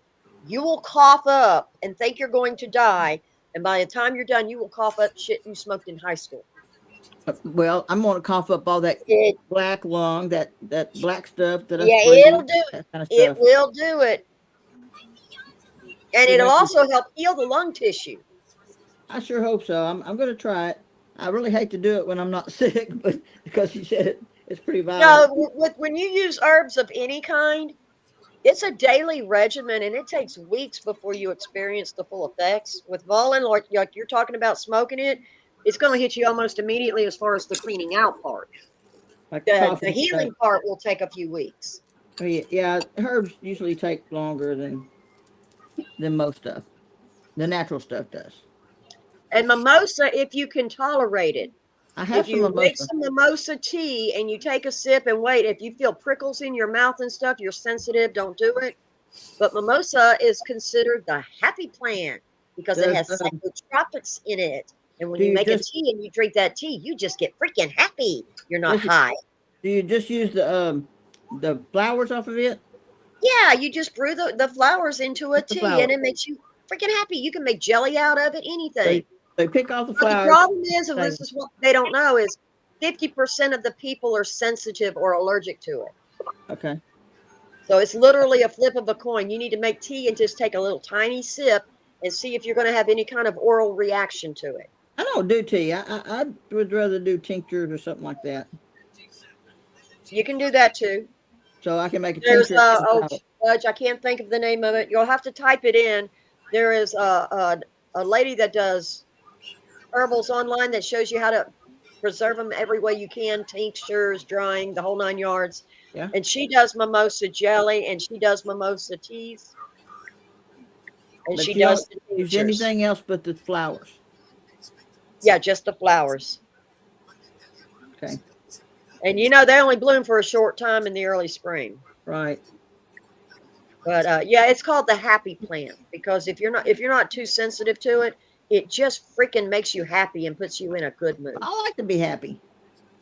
You will cough up and think you're going to die, and by the time you're done, you will cough up shit you smoked in high school. Well, I'm gonna cough up all that It black lung, that black stuff that I Yeah, sprayed, it'll do it. that kind of It stuff. will do it, and See, it'll that's also help heal the lung tissue. I sure hope so. I'm gonna try it. I really hate to do it when I'm not sick, but because you said it's pretty violent. No, when you use herbs of any kind, it's a daily regimen, and it takes weeks before you experience the full effects. With mullein, like you're talking about smoking it, it's going to hit you almost immediately as far as the cleaning out part. Like The coughing healing part will take a few weeks. stuff. Yeah, herbs usually take longer than most stuff. The natural stuff does. And mimosa, if you can tolerate it. I have If some you make mimosa. some mimosa tea and you take a sip and wait, if you feel prickles in your mouth and stuff, you're sensitive, don't do it. But mimosa is considered the happy plant because it has Does, psychotropics in it. And when do you you make a just- tea and you drink that tea, you just get freaking happy. You're not Does it- high. Do you just use the flowers off of it? Yeah, you just brew the flowers into a Just the tea flower. and it makes you freaking happy. You can make jelly out of it, anything. They pick off the But the flowers. problem is, and this Thing. is what they don't know, is 50% of the people are sensitive or allergic to it. Okay. So it's literally a flip of a coin. You need to make tea and just take a little tiny sip and see if you're going to have any kind of oral reaction to it. I don't do tea. I would rather do tinctures or something like that. You can do that too. So I can make a There's tincture. Fudge, I can't think of the name of it. You'll have to type it in. There is a lady that does herbals online that shows you how to preserve them every way you can, tinctures, drying, the whole 9 yards. Yeah. And she does mimosa jelly and she does mimosa teas. And But she you does don't the use tinctures. anything else but the flowers. Yeah, just the flowers. Okay. And you know they only bloom for a short time in the early spring. Right. But yeah, it's called the happy plant because if you're not too sensitive to it, it just freaking makes you happy and puts you in a good mood. I like to be happy.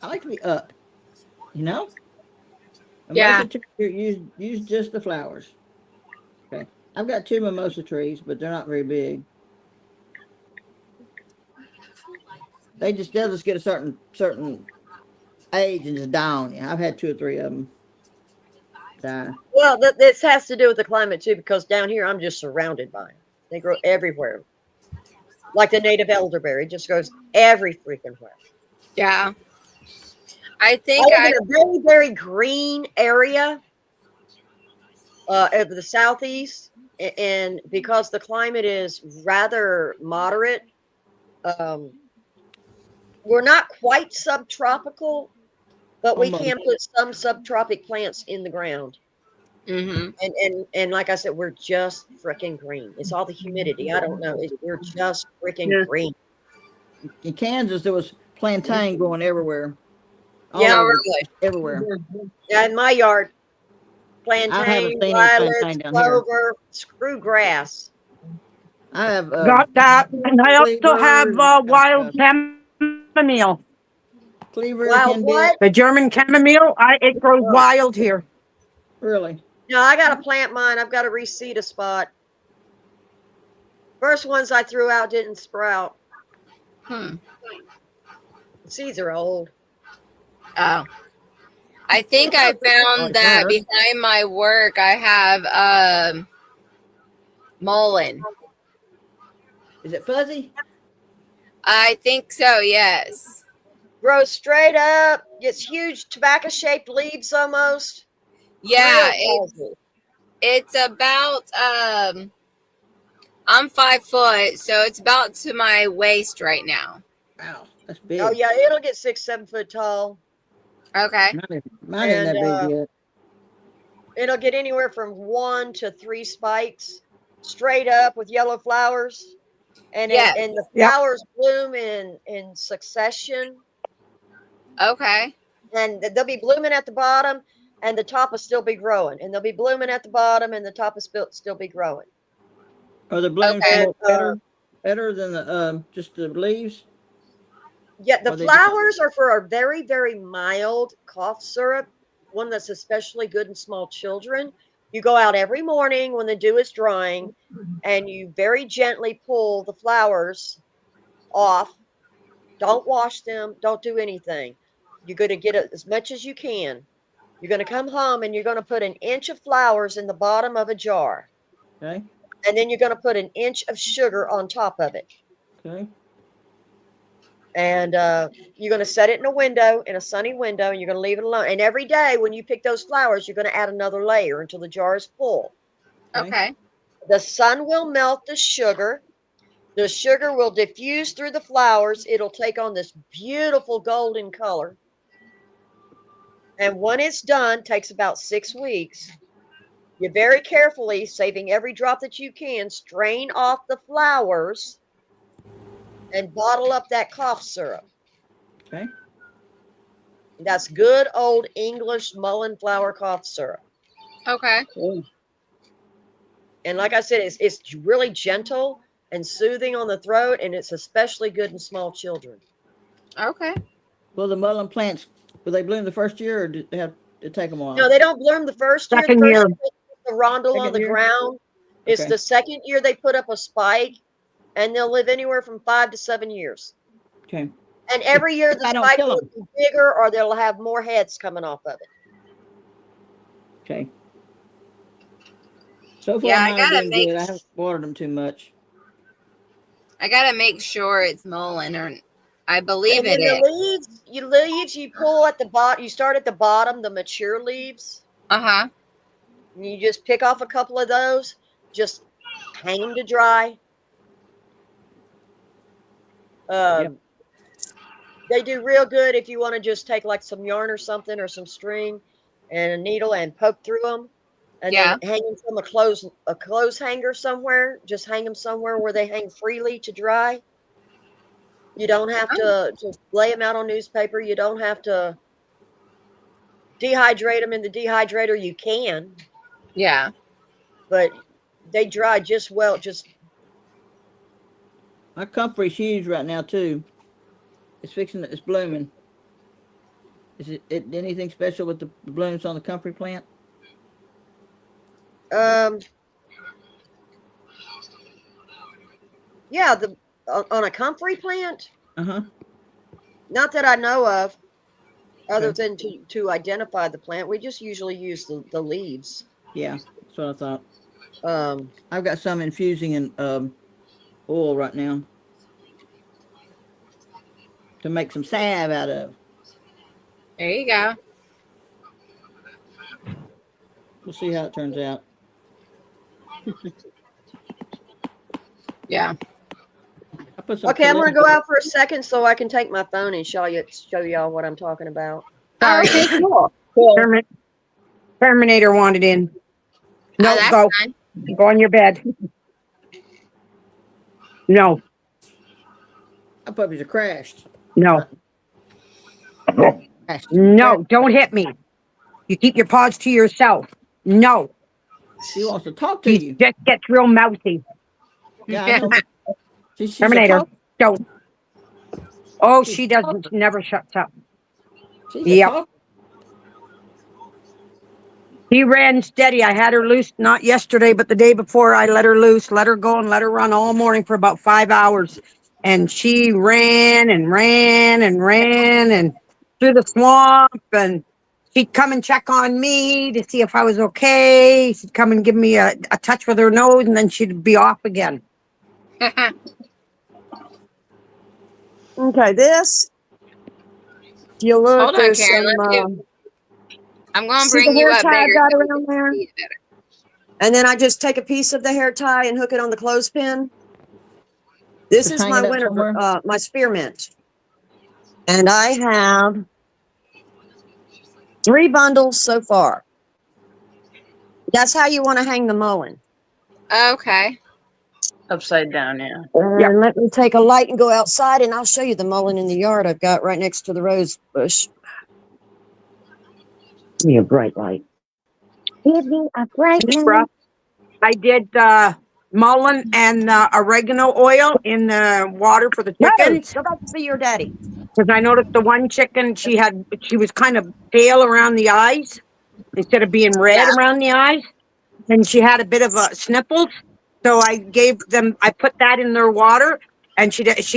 I like to be up. You know? Yeah. Mimosa tree, use just the flowers. Okay. I've got 2 mimosa trees, but they're not very big. They'll just get a certain age and just die on you. I've had 2 or 3 of them die. Well, this has to do with the climate too, because down here I'm just surrounded by them. They grow everywhere. Like the native elderberry, just goes every freaking where. Yeah. I think I live in a very, very green area of the southeast, and because the climate is rather moderate, we're not quite subtropical, but we Almost. can put some subtropic plants in the ground. Mhm. And like I said, we're just freaking green. It's all the humidity. I don't know. We're just freaking green. In Kansas, there was plantain growing everywhere. All Yeah, over, really. everywhere. Yeah, in my yard, I haven't plantain, seen any violets, plantain down here. clover, screwgrass. I have Got that. And I also have wild chamomile. cleaver, Wild henbit. what? The German chamomile, it grows wild here. Really? No, I got to plant mine. I've got to reseed a spot. First ones I threw out didn't sprout. Hmm. The seeds are old. Oh. I think I found that behind my work I have mullein. Is it fuzzy? I think so, yes. Grows straight up. Gets huge tobacco-shaped leaves almost. Yeah, Real fuzzy. it's about I'm 5 foot, so it's about to my waist right now. Wow, that's big. Oh yeah, it'll get 6-7 foot tall. Okay. Mine ain't that And, big yet. It'll get anywhere from 1 to 3 spikes, straight up with yellow flowers, and Yeah. and the Yep. flowers bloom in succession, Okay. and they'll be blooming at the bottom, and the top will still be growing, and they'll be blooming at the bottom, and the top will still be growing. Are the blooms Okay. better than the just the leaves? Yeah, the Are they flowers are for a very, very mild cough syrup, one that's especially good in small children. You go out every morning when the dew is drying, and you very gently pull the flowers off. Don't wash them. Don't do anything. You're going to get as much as you can. You're going to come home and you're going to put 1 inch of flowers in the bottom of a jar. Okay. And then you're going to put 1 inch of sugar on top of it. Okay. And you're going to set it in a sunny window, and you're going to leave it alone. And every day when you pick those flowers, you're going to add another layer until the jar is full. Okay. The sun will melt the sugar. The sugar will diffuse through the flowers. It'll take on this beautiful golden color. And when it's done, takes about 6 weeks. You very carefully, saving every drop that you can, strain off the flowers and bottle up that cough syrup. Okay. That's good old English mullein flower cough syrup. Okay. Cool. And like I said, it's really gentle and soothing on the throat, and it's especially good in small children. Okay. Will the mullein plants, will they bloom the first year, or do they have to take them a while? No, they don't bloom the first year. Second The first year. year they put the rondel on Second the year? ground. It's Okay. the second year they put up a spike, and they'll live anywhere from 5 to 7 years. Okay. And every year the I don't spike kill will 'em. be bigger, or they'll have more heads coming off of it. Okay. So far, Yeah, I mine are gotta doing make good. I haven't watered them too much. I gotta make sure it's mullein, or I believe And it then the is. leaves you pull at the bottom. You start at the bottom, the mature leaves. Uh-huh. And you just pick off a couple of those. Just hang them to dry. Yep. They do real good if you want to just take like some yarn or something or some string and a needle and poke through them, and Yeah. then hang them from a clothes hanger somewhere. Just hang them somewhere where they hang freely to dry. You don't have to just lay them out on newspaper. You don't have to dehydrate them in the dehydrator. You can, Yeah. but they dry just well. Just My comfrey's huge right now too. It's blooming. Is it anything special with the blooms on the comfrey plant? yeah, the on a comfrey plant. Uh-huh. Not that I know of, other Okay. than to identify the plant. We just usually use the leaves. Yeah, that's what I thought. Um, I've got some infusing in oil right now to make some salve out of. There you go. We'll see how it turns out. Yeah. I put some okay, I'm gonna calendula- go out for a second so I can take my phone and show y'all what I'm talking about. Oh, Sorry. okay, cool. Terminator wanted in. No, Oh, that's go. fine. Go on your bed. No, My puppies are crashed. no, Crashed. no, don't hit me. You keep your paws to yourself. No, She wants to talk to he you. just gets real mouthy. Yeah, I know. She's a Terminator, talk. don't. Oh, She's she a doesn't. talker. Never shuts up. She's a Yep. talker. He ran steady. I had her loose, not yesterday, but the day before. I let her loose, let her go, and let her run all morning for about 5 hours. And she ran and ran and ran and through the swamp. And she'd come and check on me to see if I was okay. She'd come and give me a touch with her nose, and then she'd be off again. Okay, this. If you look, Hold on, there's Karen. some. Let's do. I'm gonna See bring the you hair up tie I bigger got so we around can there? see it better. And then I just take a piece of the hair tie and hook it on the clothespin. This Just is hang my it up winter, somewhere? my spearmint, and I have 3 bundles so far. That's how you want to hang the mullein. Okay. Upside down, yeah. And let me take a light and go outside, and I'll show you the mullein in the yard I've got right next to the rose bush. Give me a bright light. Give me a bright light. I did mullein and oregano oil in the water for the No, chickens. go back to see your daddy. Because I noticed the one chicken, she was kind of pale around the eyes instead of being red around the eyes. And she had a bit of a sniffles. So I put that in their water, and she doesn't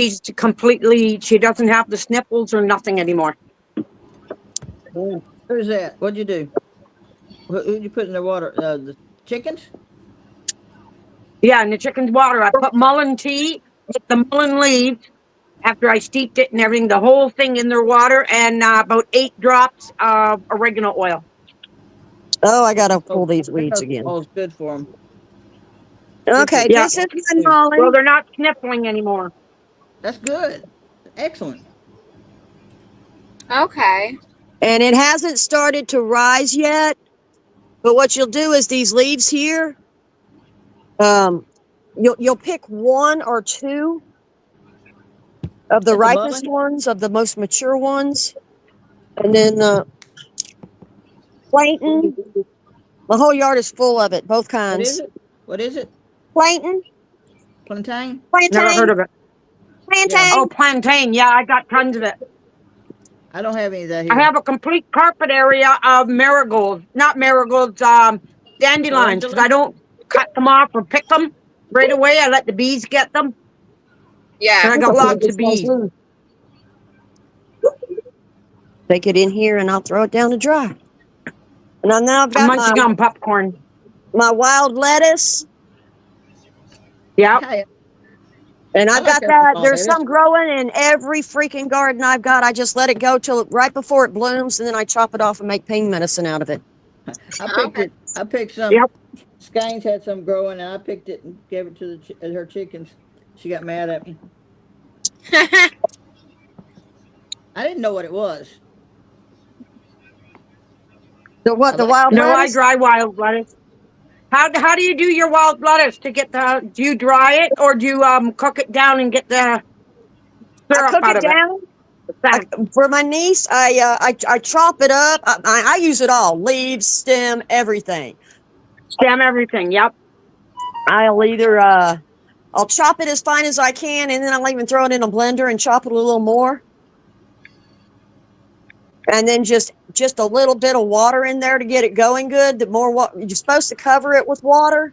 have the sniffles or nothing anymore. Who's that? What'd you do? Who'd you put in the water? The chickens? Yeah, in the chicken's water, I put mullein tea with the mullein leaves after I steeped it and everything, the whole thing in their water, and about 8 drops of oregano oil. Oh, I gotta Oh, pull these weeds again. All's good for them. Okay, Yeah. this is my Well, mullein. they're not sniffling anymore. That's good. Excellent. Okay. And it hasn't started to rise yet. But what you'll do is these leaves here, you'll pick 1 or 2 of the That's a ripest mullein? ones, of the most mature ones, and then plantain. My whole yard is full of it, both What is kinds. it? What is it? Plantain, Plantain? Never heard of it. plantain. Oh, plantain. Yeah, I got tons of it. I don't have any of that here. I have a complete carpet area of marigolds, not marigolds, dandelions, because I don't cut them off or pick them right away. I let the bees get them. And Yeah. I got lots of bees. Take it in here, and I'll throw it down to dry. And now I've I'm got munching on popcorn. my wild lettuce, Yep. Hey, and I I've like got that that. wild There's lettuce. some growing in every freaking garden I've got. I just let it go till right before it blooms, and then I chop it off and make pain medicine out of it. I picked Okay. it. I picked some. Yep. Skeins had some growing, and I picked it and gave it to her chickens. She got mad at me. I didn't know what it was. The what? I The like. wild No, I lettuce? dry wild lettuce. How do you do your wild lettuce to get the? Do you dry it or do you cook it down and get the I syrup cook out it of it? down. The fat. For my niece, I chop it up. I use it all: leaves, stem, everything. Stem everything. Yep. I'll either I'll chop it as fine as I can, and then I'll even throw it in a blender and chop it a little more, and then just a little bit of water in there to get it going good. The more what you're supposed to cover it with water.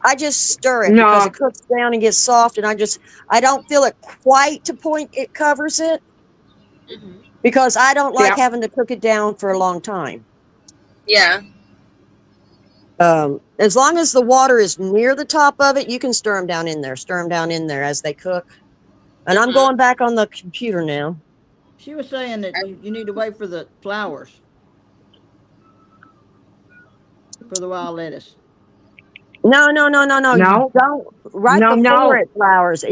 I just stir it because No. it cooks down and gets soft, and I don't feel it quite to point it covers it Mhm. because I don't like Yep. having to cook it down for a long time. Yeah. As long as the water is near the top of it, you can stir them down in there. Stir them down in there as they cook. And I'm Mhm. going back on the computer now. She was saying that you need to wait for the flowers for the wild lettuce. No. You No. don't. Right No. before No. it flowers.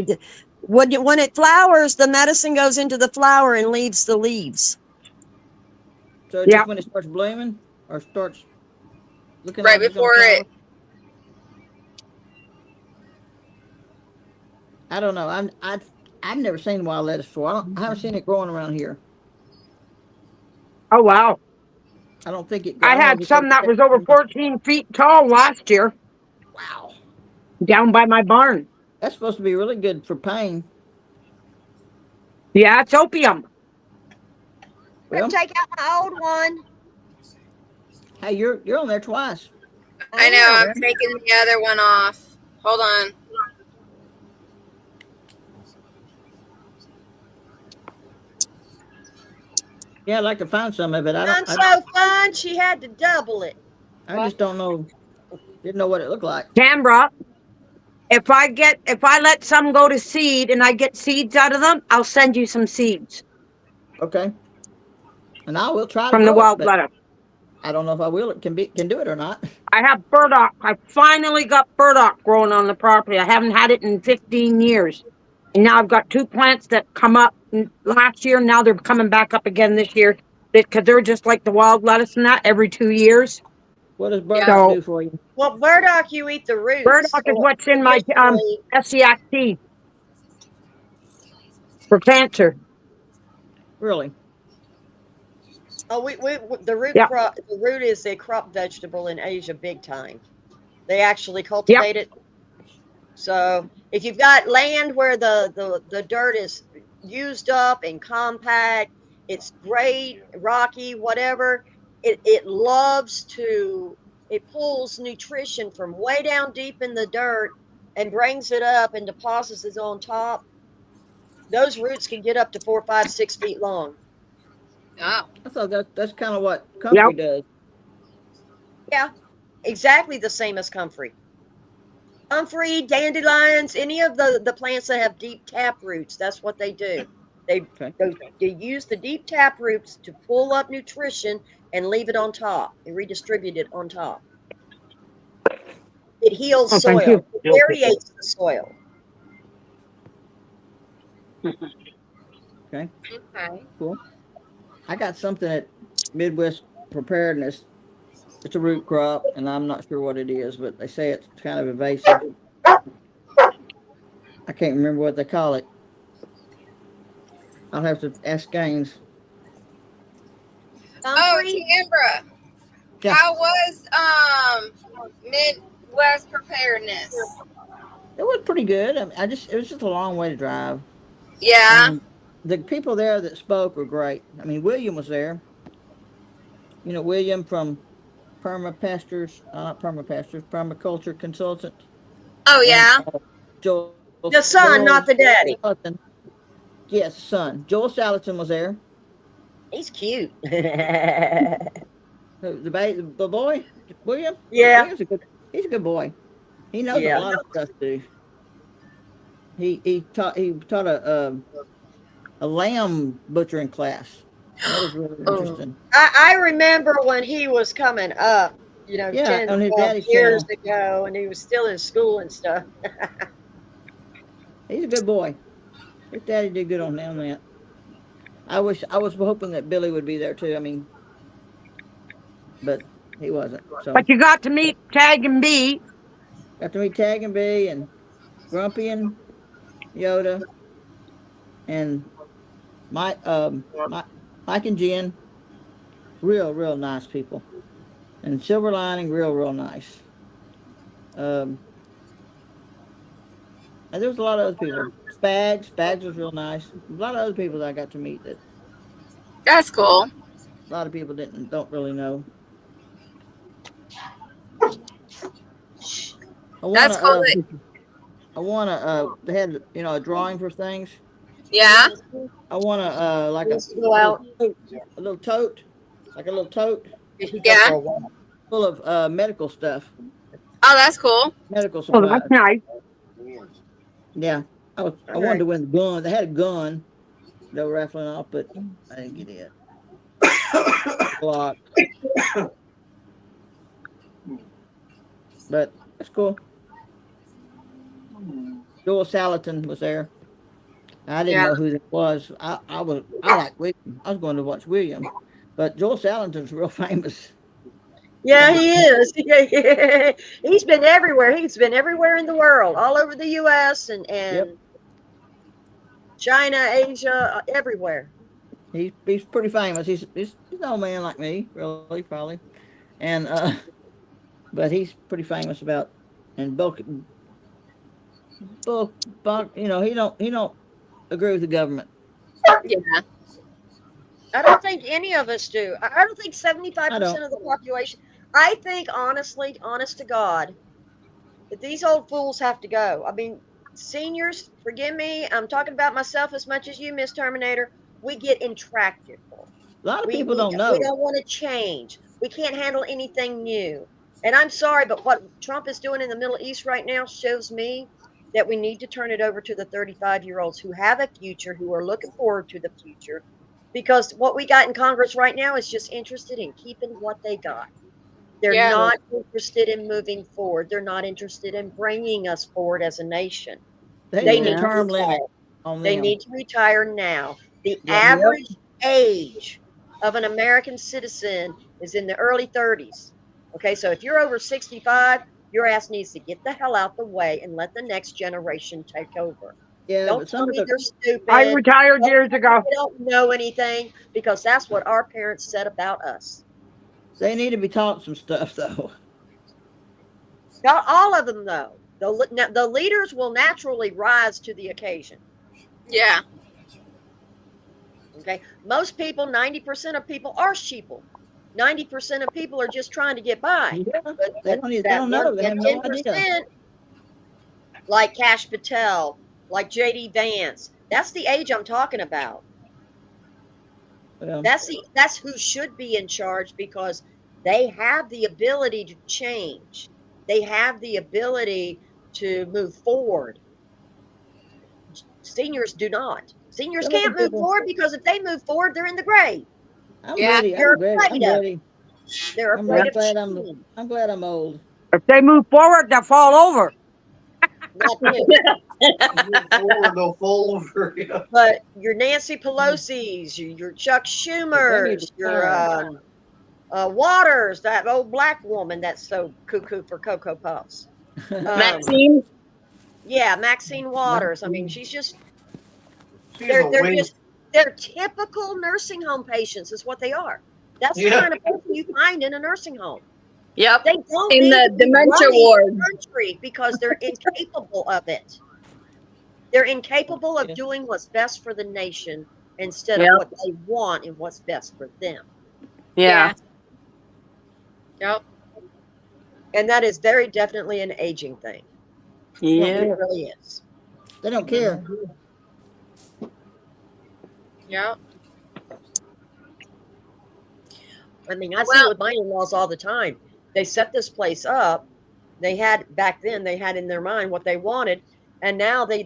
When it flowers, the medicine goes into the flower and leaves the leaves. So just Yep. when it starts blooming or starts looking Right like it's gonna before flower. it. I don't know. I've never seen wild lettuce before. I haven't seen it growing around here. Oh wow. I don't think it. I I don't know had if it some that was over goes. 14 feet tall last year Wow, down by my barn. that's supposed to be really good for pain. Yeah, it's opium. Better Well, take out my old one. hey, you're on there twice. I know. am. I'm taking the other one off. Hold on. Yeah, I'd like to find some of it. I Done don't. so fun, she had to double it. I just don't know. Didn't know what it looked like. Canberra. If I let some go to seed and I get seeds out of them, I'll send you some seeds Okay, and I will try to from the grow it, wild but lettuce. I don't know if I will. It can do it or not. I have burdock. I finally got burdock growing on the property. I haven't had it in 15 years. And now I've got two plants that come up last year. Now they're coming back up again this year because they're just like the wild lettuce and that every 2 years. What does Yeah. burdock So do for you? Well, burdock, you eat the roots. burdock is So what's in my traditionally, SCX tea for cancer. Really? oh, the root Yep. crop. The root is a crop vegetable in Asia, big time. They actually Yep. cultivate it. So if you've got land where the dirt is used up and compact, it's great, rocky, whatever. It loves to. It pulls nutrition from way down deep in the dirt and brings it up and deposits it on top. Those roots can get up to 4, 5, 6 feet long. Oh. I thought that's kind of what Yep. comfrey does. Yeah, exactly the same as comfrey. Comfrey, dandelions, any of the plants that have deep tap roots, that's what they do. They use the deep tap roots to pull up nutrition and leave it on top and redistribute it on top. It heals Oh, thank soil. you. It aerates the soil. Okay, Okay. cool. I got something at Midwest Preparedness. It's a root crop, and I'm not sure what it is, but they say it's kind of invasive. I can't remember what they call it. I'll have to ask Gaines. Oh, Comfrey, Canberra. Yeah. How was Midwest preparedness? It was pretty good. I mean, it was just a long way to drive. Yeah. The people there that spoke were great. I mean, William was there. You know, William from Permaculture Consultant. Oh And yeah. Joel, the son, not the daddy. Salatin. Yes, son. Joel Salatin was there. He's cute. And The boy, William. Yeah. William's he's a good boy. He knows Yeah. a lot of stuff too. He taught a lamb butchering class. That was really Oh. interesting. I remember when he was coming up, Yeah, 10, on his 12 daddy's years channel. ago, and he was still in school and stuff. He's a good boy. His daddy did good on that. I was hoping that Billy would be there too. I mean, but he wasn't. So But you got to meet Tag and B. got to meet Tag and B and Grumpy and Yoda and Mike and Jen. Real nice people. And Silver Lining, real nice. And there was a lot of other people. Spags was real nice. A lot of other people that I got to meet that That's cool. a lot of people don't really know. That's cool. They had a drawing for things. Yeah. I want to like Let's go out. a little tote, like a little tote Yeah. full of medical stuff, Oh, that's cool. medical Oh, supplies. that's nice. Yeah, I wanted to win the gun. They had a gun they were raffling off, but I didn't get it. Blocked. But that's cool. Joel Salatin was there. I didn't Yeah. know who that was. I like William. I was going to watch William, but Joel Salatin's real famous. Yeah, he is. He's been everywhere. He's been everywhere in the world, all over the U.S. and Yep. China, Asia, everywhere. He's pretty famous. He's an old man like me, really, probably, and but he's pretty famous about and Buck. He don't agree with the government. Yeah. I don't think any of us do. I don't think 75% I don't. of the population. I think, honestly, honest to God, that these old fools have to go. I mean, seniors, forgive me, I'm talking about myself as much as you, Miss Terminator. We get intractable. A lot of We people don't know. We don't want to change. We can't handle anything new. And I'm sorry, but what Trump is doing in the Middle East right now shows me that we need to turn it over to the 35-year-olds who have a future, who are looking forward to the future. Because what we got in Congress right now is just interested in keeping what they got. They're Yeah. not interested in moving forward. They're not interested in bringing us forward as a nation. They They need a need to term retire. limit on They them. need to retire now. The Yeah. average age of an American citizen is in the early 30s. Okay, so if you're over 65, your ass needs to get the hell out the way and let the next generation take over. Yeah, Don't but tell some me of they're the stupid. I retired Don't years tell me ago. they don't know anything, because that's what our parents said about us. they need to be taught some stuff though. Not all of them, though. The leaders will naturally rise to the occasion. Yeah. Okay, most people, 90% of people are sheeple. 90% of people are just trying to get by. Yeah, But they don't know. They have no idea. 10%, like Kash Patel, like JD Vance, that's the age I'm talking about. Well, That's who should be in charge, because they have the ability to change. They have the ability to move forward. Seniors do not. Seniors Some of the can't move people- forward, because if they move forward, they're in the grave. I'm Yeah, ready. they're I'm ready. afraid I'm of ready. They're I'm afraid of glad change. I'm glad I'm old. If they move forward, they'll fall over. Not you. Move forward, they'll fall over. Yeah. But your Nancy Pelosi's, your Chuck But Schumer's, they need to your Waters, that old black woman that's so cuckoo for Cocoa Puffs. Maxine. Yeah, Maxine Waters. I mean, she's just She's they're a waste. just they're typical nursing home patients is what they are. That's the Yeah. kind of person you find in a nursing home. Yep. They don't In need the to be dementia running ward. the country because they're incapable of it. They're incapable of Yeah. doing what's best for the nation instead Yep. of what they want and what's best for them. Yeah. Yep. And that is very definitely an aging thing. Yeah. It really is. They don't care. Yep. I mean, I see Well- it with my in-laws all the time. They set this place up. They had back then. They had in their mind what they wanted, and now they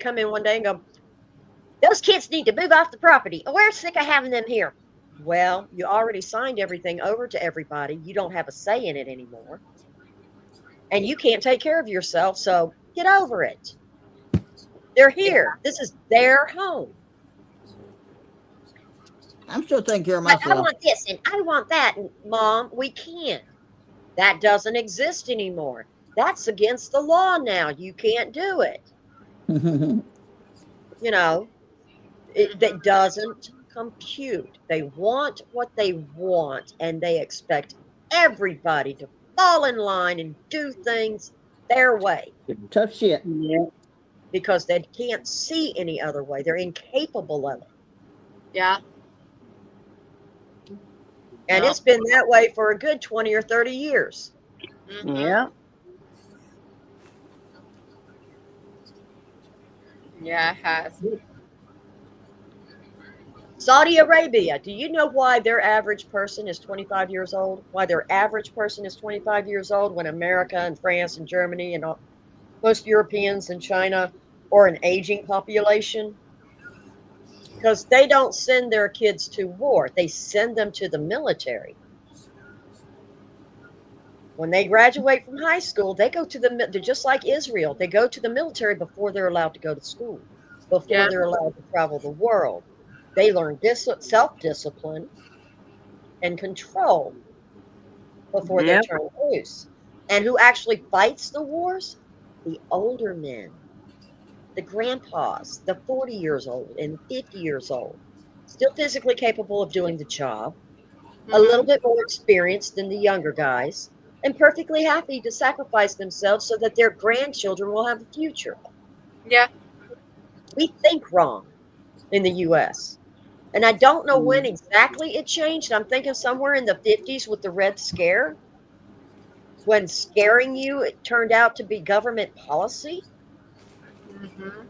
come in one day and go, "Those kids need to move off the property. We're sick of having them here." Well, you already signed everything over to everybody. You don't have a say in it anymore, and you can't take care of yourself. So get over it. They're here. This is their home. I'm still taking care of But I myself. want this and I want that. And Mom, we can't. That doesn't exist anymore. That's against the law now. You can't do it. You know, that doesn't compute. They want what they want, and they expect everybody to fall in line and do things their way Tough shit. Yeah. because they can't see any other way. They're incapable of it. Yeah. And Well. it's been that way for a good 20 or 30 years. Mhm. Yeah. Yeah, it has. Saudi Arabia, do you know why their average person is 25 years old? Why their average person is 25 years old when America and France and Germany and most Europeans and China are an aging population? Because they don't send their kids to war, they send them to the military. When they graduate from high school, they go to they're just like Israel. They go to the military before they're allowed to go to school, before Yeah. they're allowed to travel the world. They learn self-discipline and control before Yep. they turn loose. And who actually fights the wars? The older men, the grandpas, the 40 years old and 50 years old, still physically capable of doing the job, a little bit more experienced than the younger guys, and perfectly happy to sacrifice themselves so that their grandchildren will have a future. Yeah. We think wrong in the US. And I don't know when exactly it changed. I'm thinking somewhere in the 50s with the Red Scare, when scaring you, it turned out to be government policy Mhm.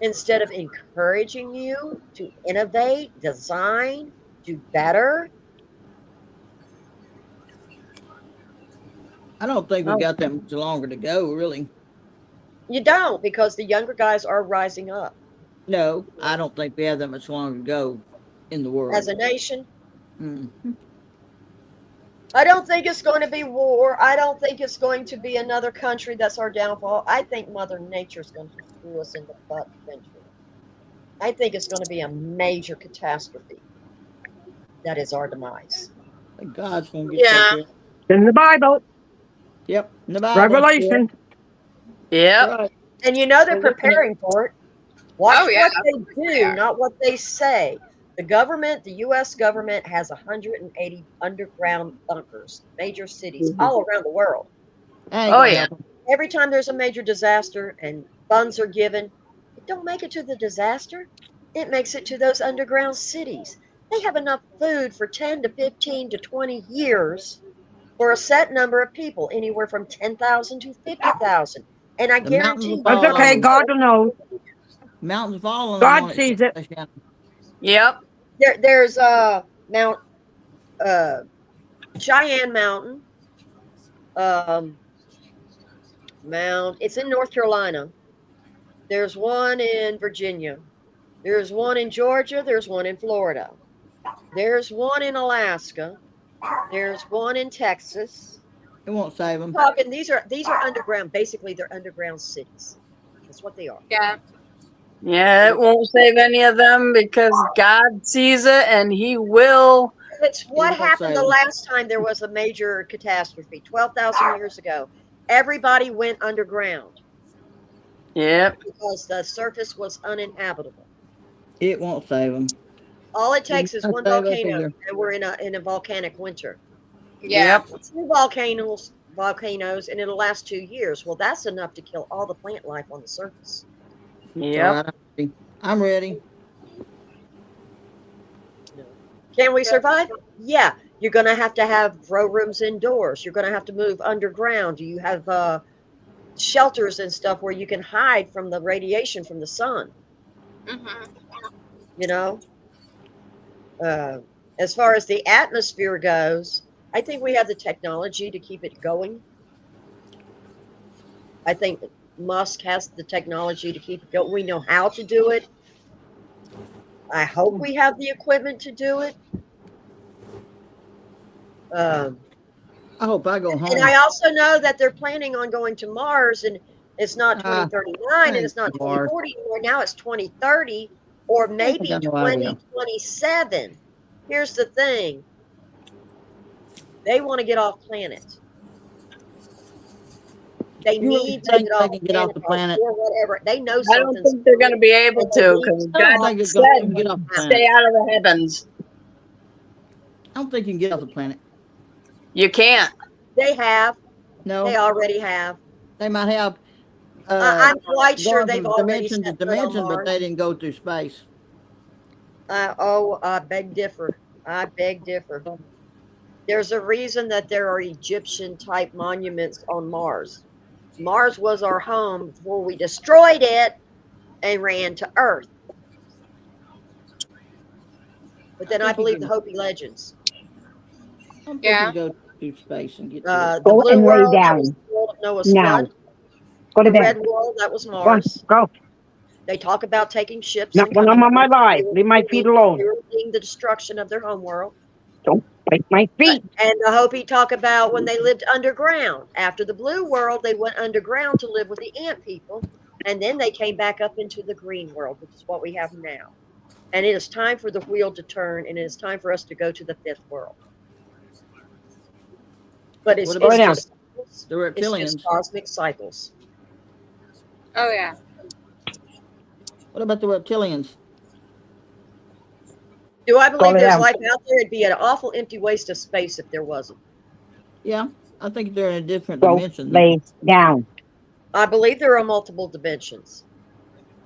instead of encouraging you to innovate, design, do better. I don't think we Oh. got that much longer to go, really. You don't, because the younger guys are rising up. No, I don't think we have that much longer to go in the world. As a nation, Mm. I don't think it's going to be war. I don't think it's going to be another country that's our downfall. I think Mother Nature's going to screw us in the butt eventually. I think it's going to be a major catastrophe that is our demise. God's gonna get Yeah. that care. In the Bible, Yep, in the Bible. Revelation. Yep. Right. And you know they're They're looking at- preparing for it. Watch Oh, yeah, what they of course do, they are. not what they say. The government, the U.S. government, has 180 underground bunkers, major cities all around the world. That ain't Oh, gonna yeah. happen. Every time there's a major disaster and funds are given, it don't make it to the disaster. It makes it to those underground cities. They have enough food for 10 to 15 to 20 years for a set number of people, anywhere from 10,000 to 50,000. And I The mountains guarantee will That's fall okay. on them. God knows. Mountains falling God on it. sees it. Yep. there's Mount Cheyenne Mountain. It's in North Carolina. There's one in Virginia. There's one in Georgia. There's one in Florida. There's one in Alaska. There's one in Texas. It won't save them. Talking these are underground. Basically, they're underground cities. That's what they are. Yeah. Yeah, it won't save any of them because God sees it and He will. It's what won't happened the save 'em. last time there was a major catastrophe, 12,000 years ago. Everybody went underground Yep. because the surface was uninhabitable. It won't save them. All it takes is It'll one save us volcano, either. and we're in a volcanic winter. Yeah. Two volcanoes, and it'll last 2 years. Well, that's enough to kill all the plant life on the surface. Yep. I'm ready. Can we survive? Yeah. You're going to have grow rooms indoors. You're going to have to move underground. You have shelters and stuff where you can hide from the radiation from the sun. Mhm. You know, As far as the atmosphere goes, I think we have the technology to keep it going. I think Musk has the technology to keep it going. We know how to do it. I hope we have the equipment to do it. I hope I go home. And I also know that they're planning on going to Mars, and it's not Ah, 2039 and it's not Mars. 2040 anymore. Now it's 2030 or maybe got no idea. 2027. Here's the thing. They want to get off planet. They You really need to think get they off, can get off the planet? or whatever. They know I don't something's think they're going to be able to because I don't God think it's going to said get off the planet. stay out of the heavens. I don't think you can get off the planet. You can't. They have. No, They already have. they might have. I'm quite sure gone they've from already dimension to set foot on dimension, but Mars. they didn't go through space. I beg differ. I beg differ. There's a reason that there are Egyptian type monuments on Mars. Mars was our home before we destroyed it and ran to Earth. But then I believe the Hopi legends. I don't think Yeah. you go through space and get to The Go blue and lay world, that down. was the world of Noah's Now. flood. Go to The bed. red world, that was Go on, Mars. go. They talk about taking ships. Not and when I'm coming on my here. live. Leave my feet alone. They were seeing the destruction of their home world. Don't break my feet. And the Hopi talk about when they lived underground. After the blue world, they went underground to live with the ant people. And then they came back up into the green world, which is what we have now. And it is time for the wheel to turn, and it is time for us to go to the fifth world. But it's, What it's about just the it's reptilians? just cosmic cycles. Oh yeah. What about the reptilians? Do I believe Call it there's out. life out there? It'd be an awful empty waste of space if there wasn't. Yeah, I think they're in a different Go dimension. lay down. I believe there are multiple dimensions.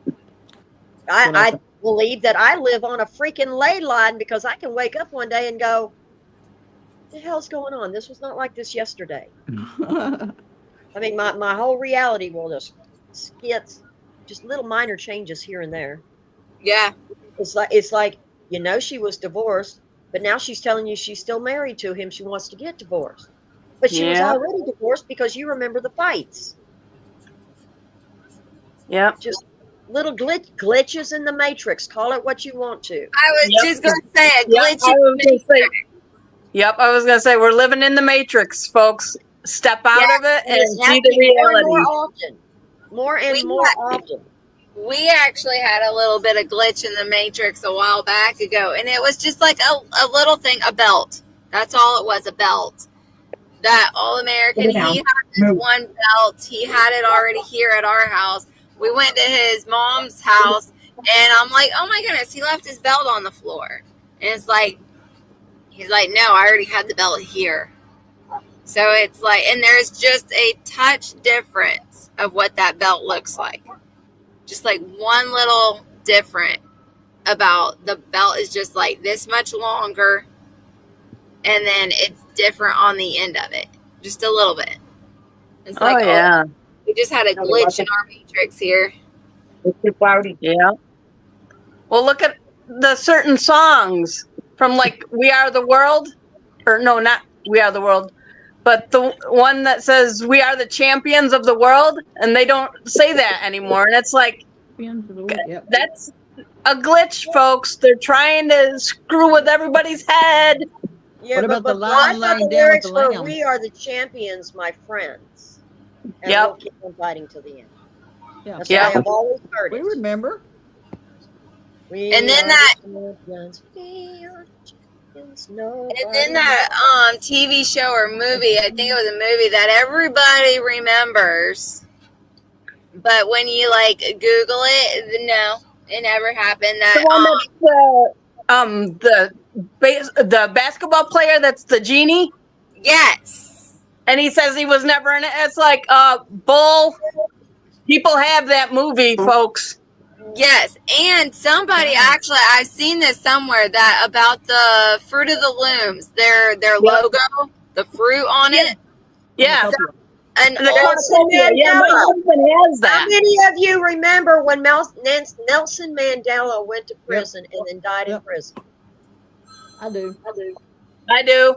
What I else? believe that I live on a freaking ley line because I can wake up one day and go, what the hell's going on? This was not like this yesterday. I mean, my whole reality will just skits, just little minor changes here and there. Yeah. It's like, you know, she was divorced, but now she's telling you she's still married to him. She wants to get divorced. But she was Yeah. already divorced because you remember the fights. Yep. Just little glitches in the matrix. Call it what you want to. I was Yep. just gonna say a Yep, glitch. I was gonna say. Yep, I was gonna say we're living in the matrix, folks. Step out Yeah, of it And it's and see the happening more and reality. more often. More and We more have- often. We actually had a little bit of glitch in the matrix a while back ago, and it was just like a little thing, a belt. That's all it was, a belt. That All American, Put it he down. had this Move. one belt. He had it already here at our house. We went to his mom's house, and I'm like, oh my goodness, he left his belt on the floor. And it's like, he's like, no, I already had the belt here. So it's like, and there's just a touch difference of what that belt looks like. Just like one little different about the belt is just like this much longer, and then it's different on the end of it, just a little bit. It's Oh like, yeah, we just had a glitch in our matrix here. It's too cloudy. yeah. Well, look at the certain songs from like "We Are the World," or no, not "We Are the World," but the one that says "We are the champions of the world," and they don't say that anymore. And it's like Yep. that's a glitch, folks. They're trying to screw with everybody's head. Yeah, What about the I lion thought laying the down with lyrics the were, lamb? "We are the champions, my friends." And Yep. we'll keep on fighting till the end. Yeah. That's Yeah. why I've always heard We it. remember. We And then are that- the champions, we are the champions, And nobody then that TV show or movie, I think it was a movie that everybody remembers, but when you like Google it, no, it never happened. The That one that's the basketball player that's the genie, yes, and he says he was never in it. It's like bull. People have that movie, folks. yes, and somebody actually, I've seen this somewhere that about the Fruit of the Looms, their logo, the fruit on it, Yeah. an The old cornucopia. Yeah, my Mandela. husband has How that. many of you remember when Nelson Mandela went to prison and then died in Yep. prison? I do. I do.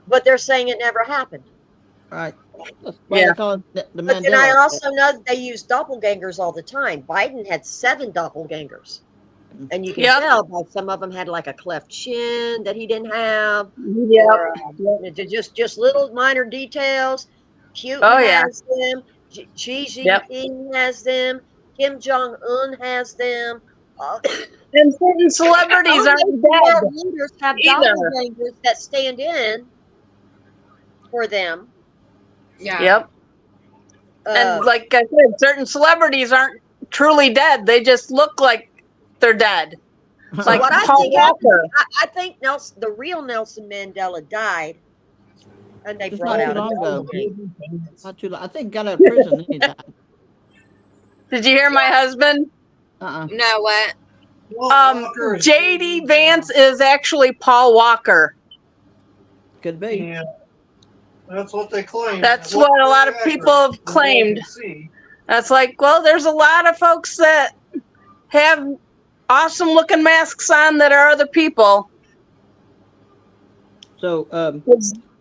But they're saying it never happened. Right. That's why Yeah. they call it the But then I Mandela. also know that they use doppelgangers all the time. Biden had 7 doppelgangers. And you can Yep. tell by some of them had like a cleft chin that he didn't have. Yep. Or, just little minor details. Putin Oh, yeah. has them. Xi Yep. Jinping has them. Kim Jong Un has them. And certain celebrities all aren't major dead world leaders have either. doppelgangers that stand in for them. Yeah. Yep. And like I said, certain celebrities aren't truly dead. They just look like they're dead. Like what I Paul think happened, Walker. I think the real Nelson Mandela died, and they Just brought not out too a long ago. doppelganger. Not too long. I think got out of prison and he died. Did you hear my husband? No, what? Walker is JD Vance is actually Paul Walker. Could be. Yeah. That's what they claim. That's what a lot of people have claimed. That's like, well, there's a lot of folks that have awesome looking masks on that are other people. So,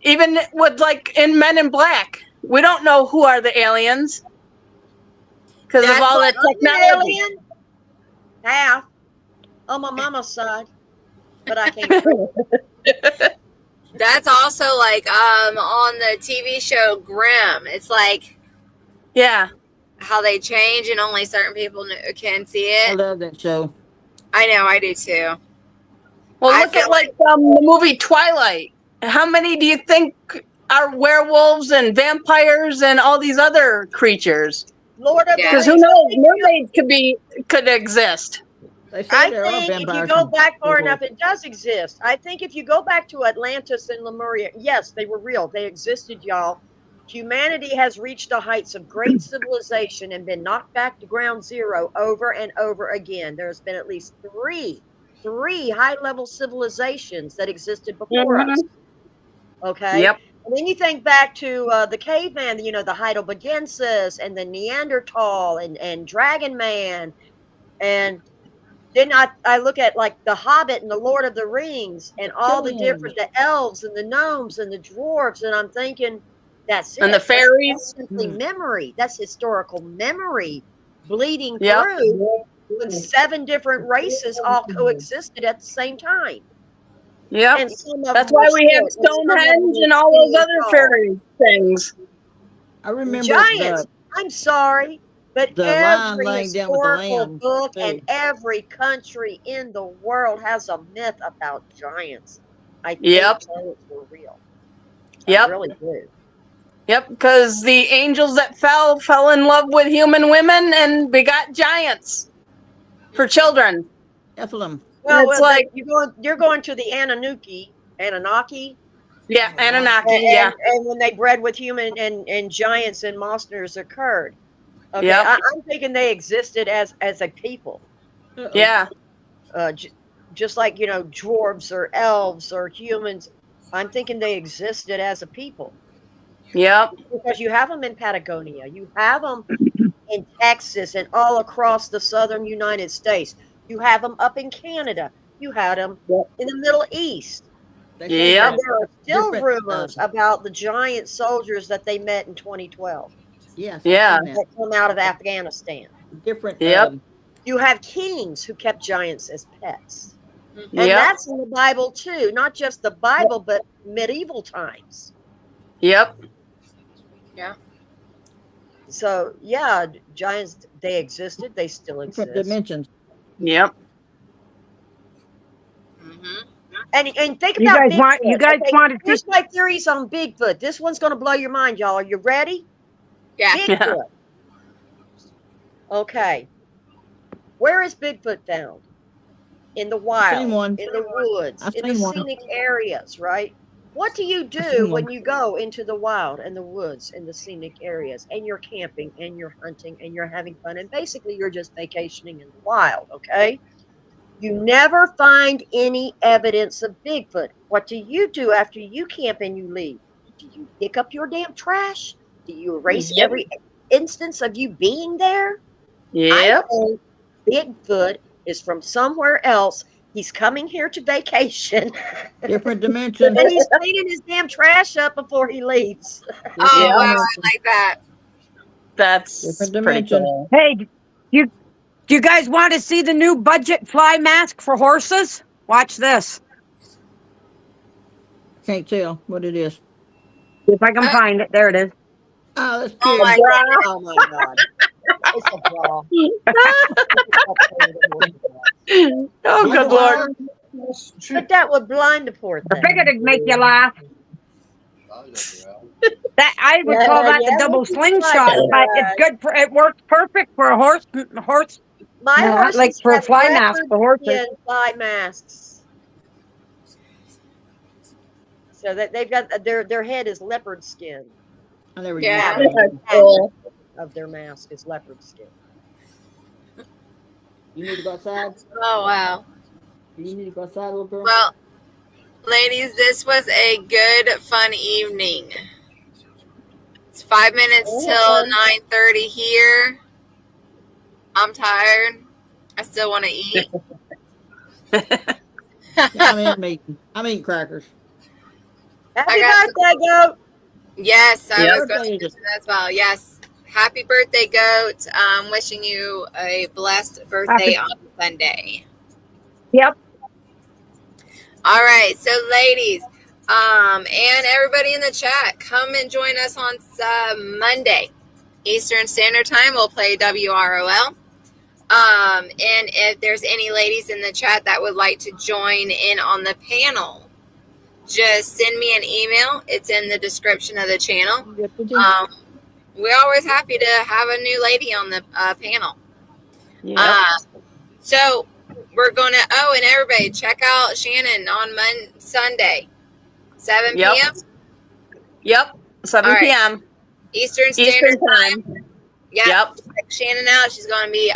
Even with like in Men in Black, we don't know who are the aliens because of That's all like, that technology. Alien? Half on my mama's side, but I can't. That's also like on the TV show Grimm. It's like Yeah. how they change and only certain people can see I it. love that show. I know, I do too. Well, I look feel at like the movie Twilight. How many do you think are werewolves and vampires and all these other creatures? Lord of Yeah. Because the who Rings. knows? Mermaids could exist. They say I there are think if you vampires. go and back far werewolves. enough, it does exist. I think if you go back to Atlantis and Lemuria, yes, they were real. They existed, y'all. Humanity has reached the heights of great civilization and been knocked back to ground zero over and over again. There's been at least three high-level civilizations that existed before us. Okay. Yep. And then you think back to the caveman, the Heidelbergensis and the Neanderthal and Dragon Man. And then I look at like the Hobbit and the Lord of the Rings and all the different, the elves and the gnomes and the dwarves. And I'm thinking, that's it. And the fairies. That's simply memory. That's historical memory bleeding Yep. through when 7 different races all coexisted at the same time. Yep. And some of That's them why were we have short, and some of them Stonehenge were and all those skinny other and tall. fairy things. I remember Giants. I'm sorry, but the lion every laying down with the historical lamb, book too. and every country in the world has a myth about giants. I think Yep. giants were real. Yep. I really do. Yep, because the angels that fell in love with human women and begot giants for children. Nephilim. Well, It's like- you're going to the Anunnaki. Yeah, Anunnaki, And, yeah. and when they bred with human and giants and monsters occurred. Okay, Yep. I'm thinking they existed as a people. Uh-oh. Yeah. Just like dwarves or elves or humans. I'm thinking they existed as a people Yep. because you have them in Patagonia, you have them in Texas, and all across the southern United States. You have them up in Canada. You had them in the Middle East. They say Yep. And there are still Different, rumors about the giant soldiers that they met in 2012 Yes. I've Yeah. seen that. that come out of Afghanistan. Different. Yep. You have kings who kept giants as pets. And Yep. that's in the Bible too, not just the Bible, but medieval times. Yep. So yeah, giants, they existed, they still Different exist. dimensions. Yep. Mm-hmm. And think You about guys want- you Bigfoot. guys wanted to- Here's my theories on Bigfoot. This one's going to blow your mind, y'all. Are you ready? Yeah. Bigfoot. Okay. Where is Bigfoot found? In the wild, seen one. in the woods, I've in the seen one. scenic areas, right? What do you I've do seen when one. you go into the wild and the woods and the scenic areas and you're camping and you're hunting and you're having fun and basically you're just vacationing in the wild, okay? You never find any evidence of Bigfoot. What do you do after you camp and you leave? Do you pick up your damn trash? Do you erase Yep. every instance of you being there? Yep. I think Bigfoot is from somewhere else He's coming here to vacation. Different dimension. And he's cleaning his damn trash up before he leaves. Oh Yeah. wow, I like that. That's Different pretty dimension. cool. Hey, do you guys want to see the new budget fly mask for horses? Watch this. Can't tell what it is. If I can find it. There it is. Oh, that's Oh cute. my god. Oh my God. It's a bra. Oh, good Lord. But that would blind the poor I thing. figured it'd make you laugh. That I would call that the double slingshot, but it's good for. It works perfect for a horse. My No, horses like for a have fly mask leopard for horses. skin fly masks. So that they've got their head is leopard skin I never Yeah. used it. Cool. of their mask is leopard skin. You need to go outside? Oh wow. Do you need to go outside, little girl? Well, ladies, this was a good, fun evening. It's 5 minutes till 9:30 here. I'm tired. I still want to eat. I'm eating crackers. Happy got birthday, goat! Yes, I Yeah. was going to mention that as well. Yes. Happy birthday, Goat. Wishing you a blessed birthday on Sunday. Yep. All right. So, ladies, and everybody in the chat, come and join us on Monday, Eastern Standard Time. We'll play WROL. And if there's any ladies in the chat that would like to join in on the panel, just send me an email. It's in the description of the channel. We're always happy to have a new lady on the panel. So we're going to, and everybody check out Shannon on Sunday, 7 Yep. p.m. Yep. 7 All right. p.m. Eastern Standard Eastern Time. Time. Yeah. Yep. Check Shannon out. She's going to be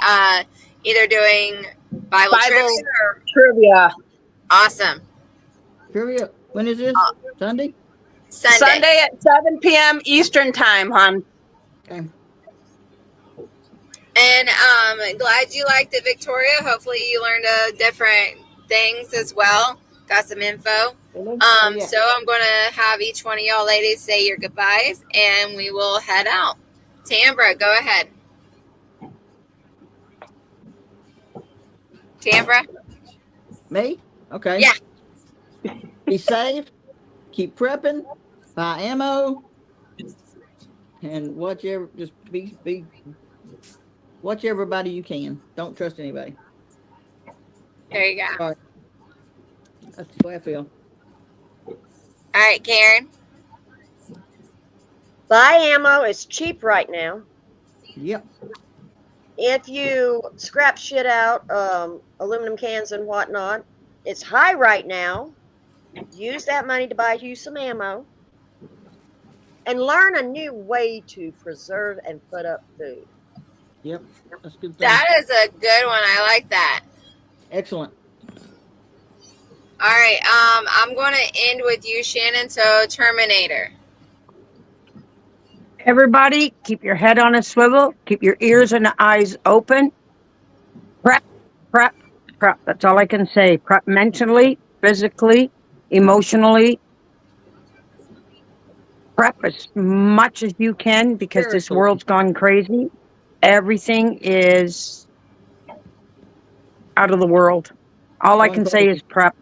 either doing Bible trivia or Trivia. awesome. Trivia. When is this? Sunday? Sunday. At 7 p.m. Eastern Time, hon. Okay. And glad you liked it, Victoria. Hopefully you learned different things as well. Got some info. Yeah. So I'm going to have each one of y'all ladies say your goodbyes, and we will head out. Tambra, go ahead. Tambra? Me? Okay. Yeah. Be safe. Keep prepping. Buy ammo. And watch watch everybody you can. Don't trust anybody. There you go. All right. That's the way I feel. All right, Karen. Buy ammo is cheap right now. Yep. If you scrap shit out, aluminum cans and whatnot, it's high right now. Use that money to buy you some ammo. And learn a new way to preserve and put up food. Yep. That's a good thing. That is a good one. I like that. Excellent. All right. I'm going to end with you, Shannon. So, Terminator. Everybody, keep your head on a swivel. Keep your ears and eyes open. Prep, prep, prep. That's all I can say. Prep mentally, physically, emotionally. Prep as much as you can because this Spiritually. world's gone crazy. Everything is out of the world. All I can say is prep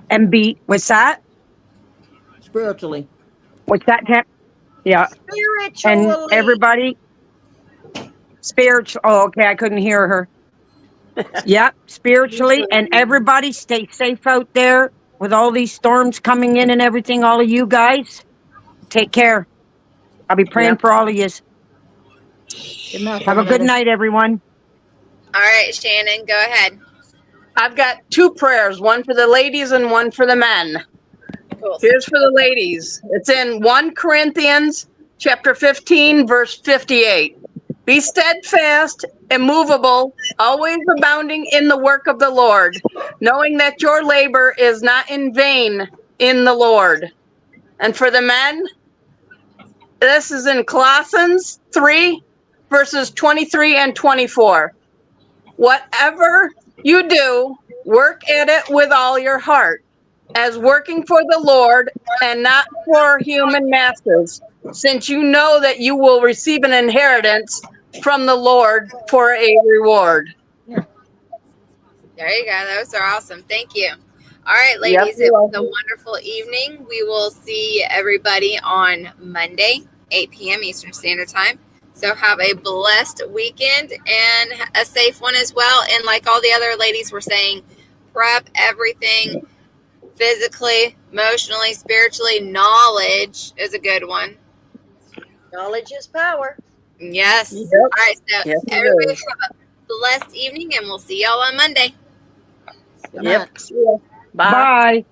and beat. What's that? Spiritually. What's that, Tim? Yeah. Spiritually. And everybody, spiritual. Oh, okay. I couldn't hear her. Yep, spiritually. And everybody stay safe out there with all these storms coming in and everything. All of you guys, take care. I'll be praying Yep. for all of you. Good night, Have a good Terminator. night, everyone. All right, Shannon, go ahead. I've got 2 prayers, one for the ladies and one for the men. Cool. Here's for the ladies. It's in 1 Corinthians chapter 15, verse 58. Be steadfast, immovable, always abounding in the work of the Lord, knowing that your labor is not in vain in the Lord. And for the men, this is in Colossians 3, verses 23 and 24. Whatever you do, work at it with all your heart, as working for the Lord and not for human masters, since you know that you will receive an inheritance from the Lord for a reward. There you go. Those are awesome. Thank you. All right, Yep, ladies, it was a wonderful evening. We will see everybody on Monday, 8 p.m. Eastern Standard Time. So have a blessed weekend and a safe one as well. And like all the other ladies were saying, prep everything physically, emotionally, spiritually. Knowledge is a good one. Knowledge is power. Yes. Yep. All right. So Yes, it everybody is. have a blessed evening, and we'll see y'all on Monday. Good Yep. night. See ya. Bye. Bye.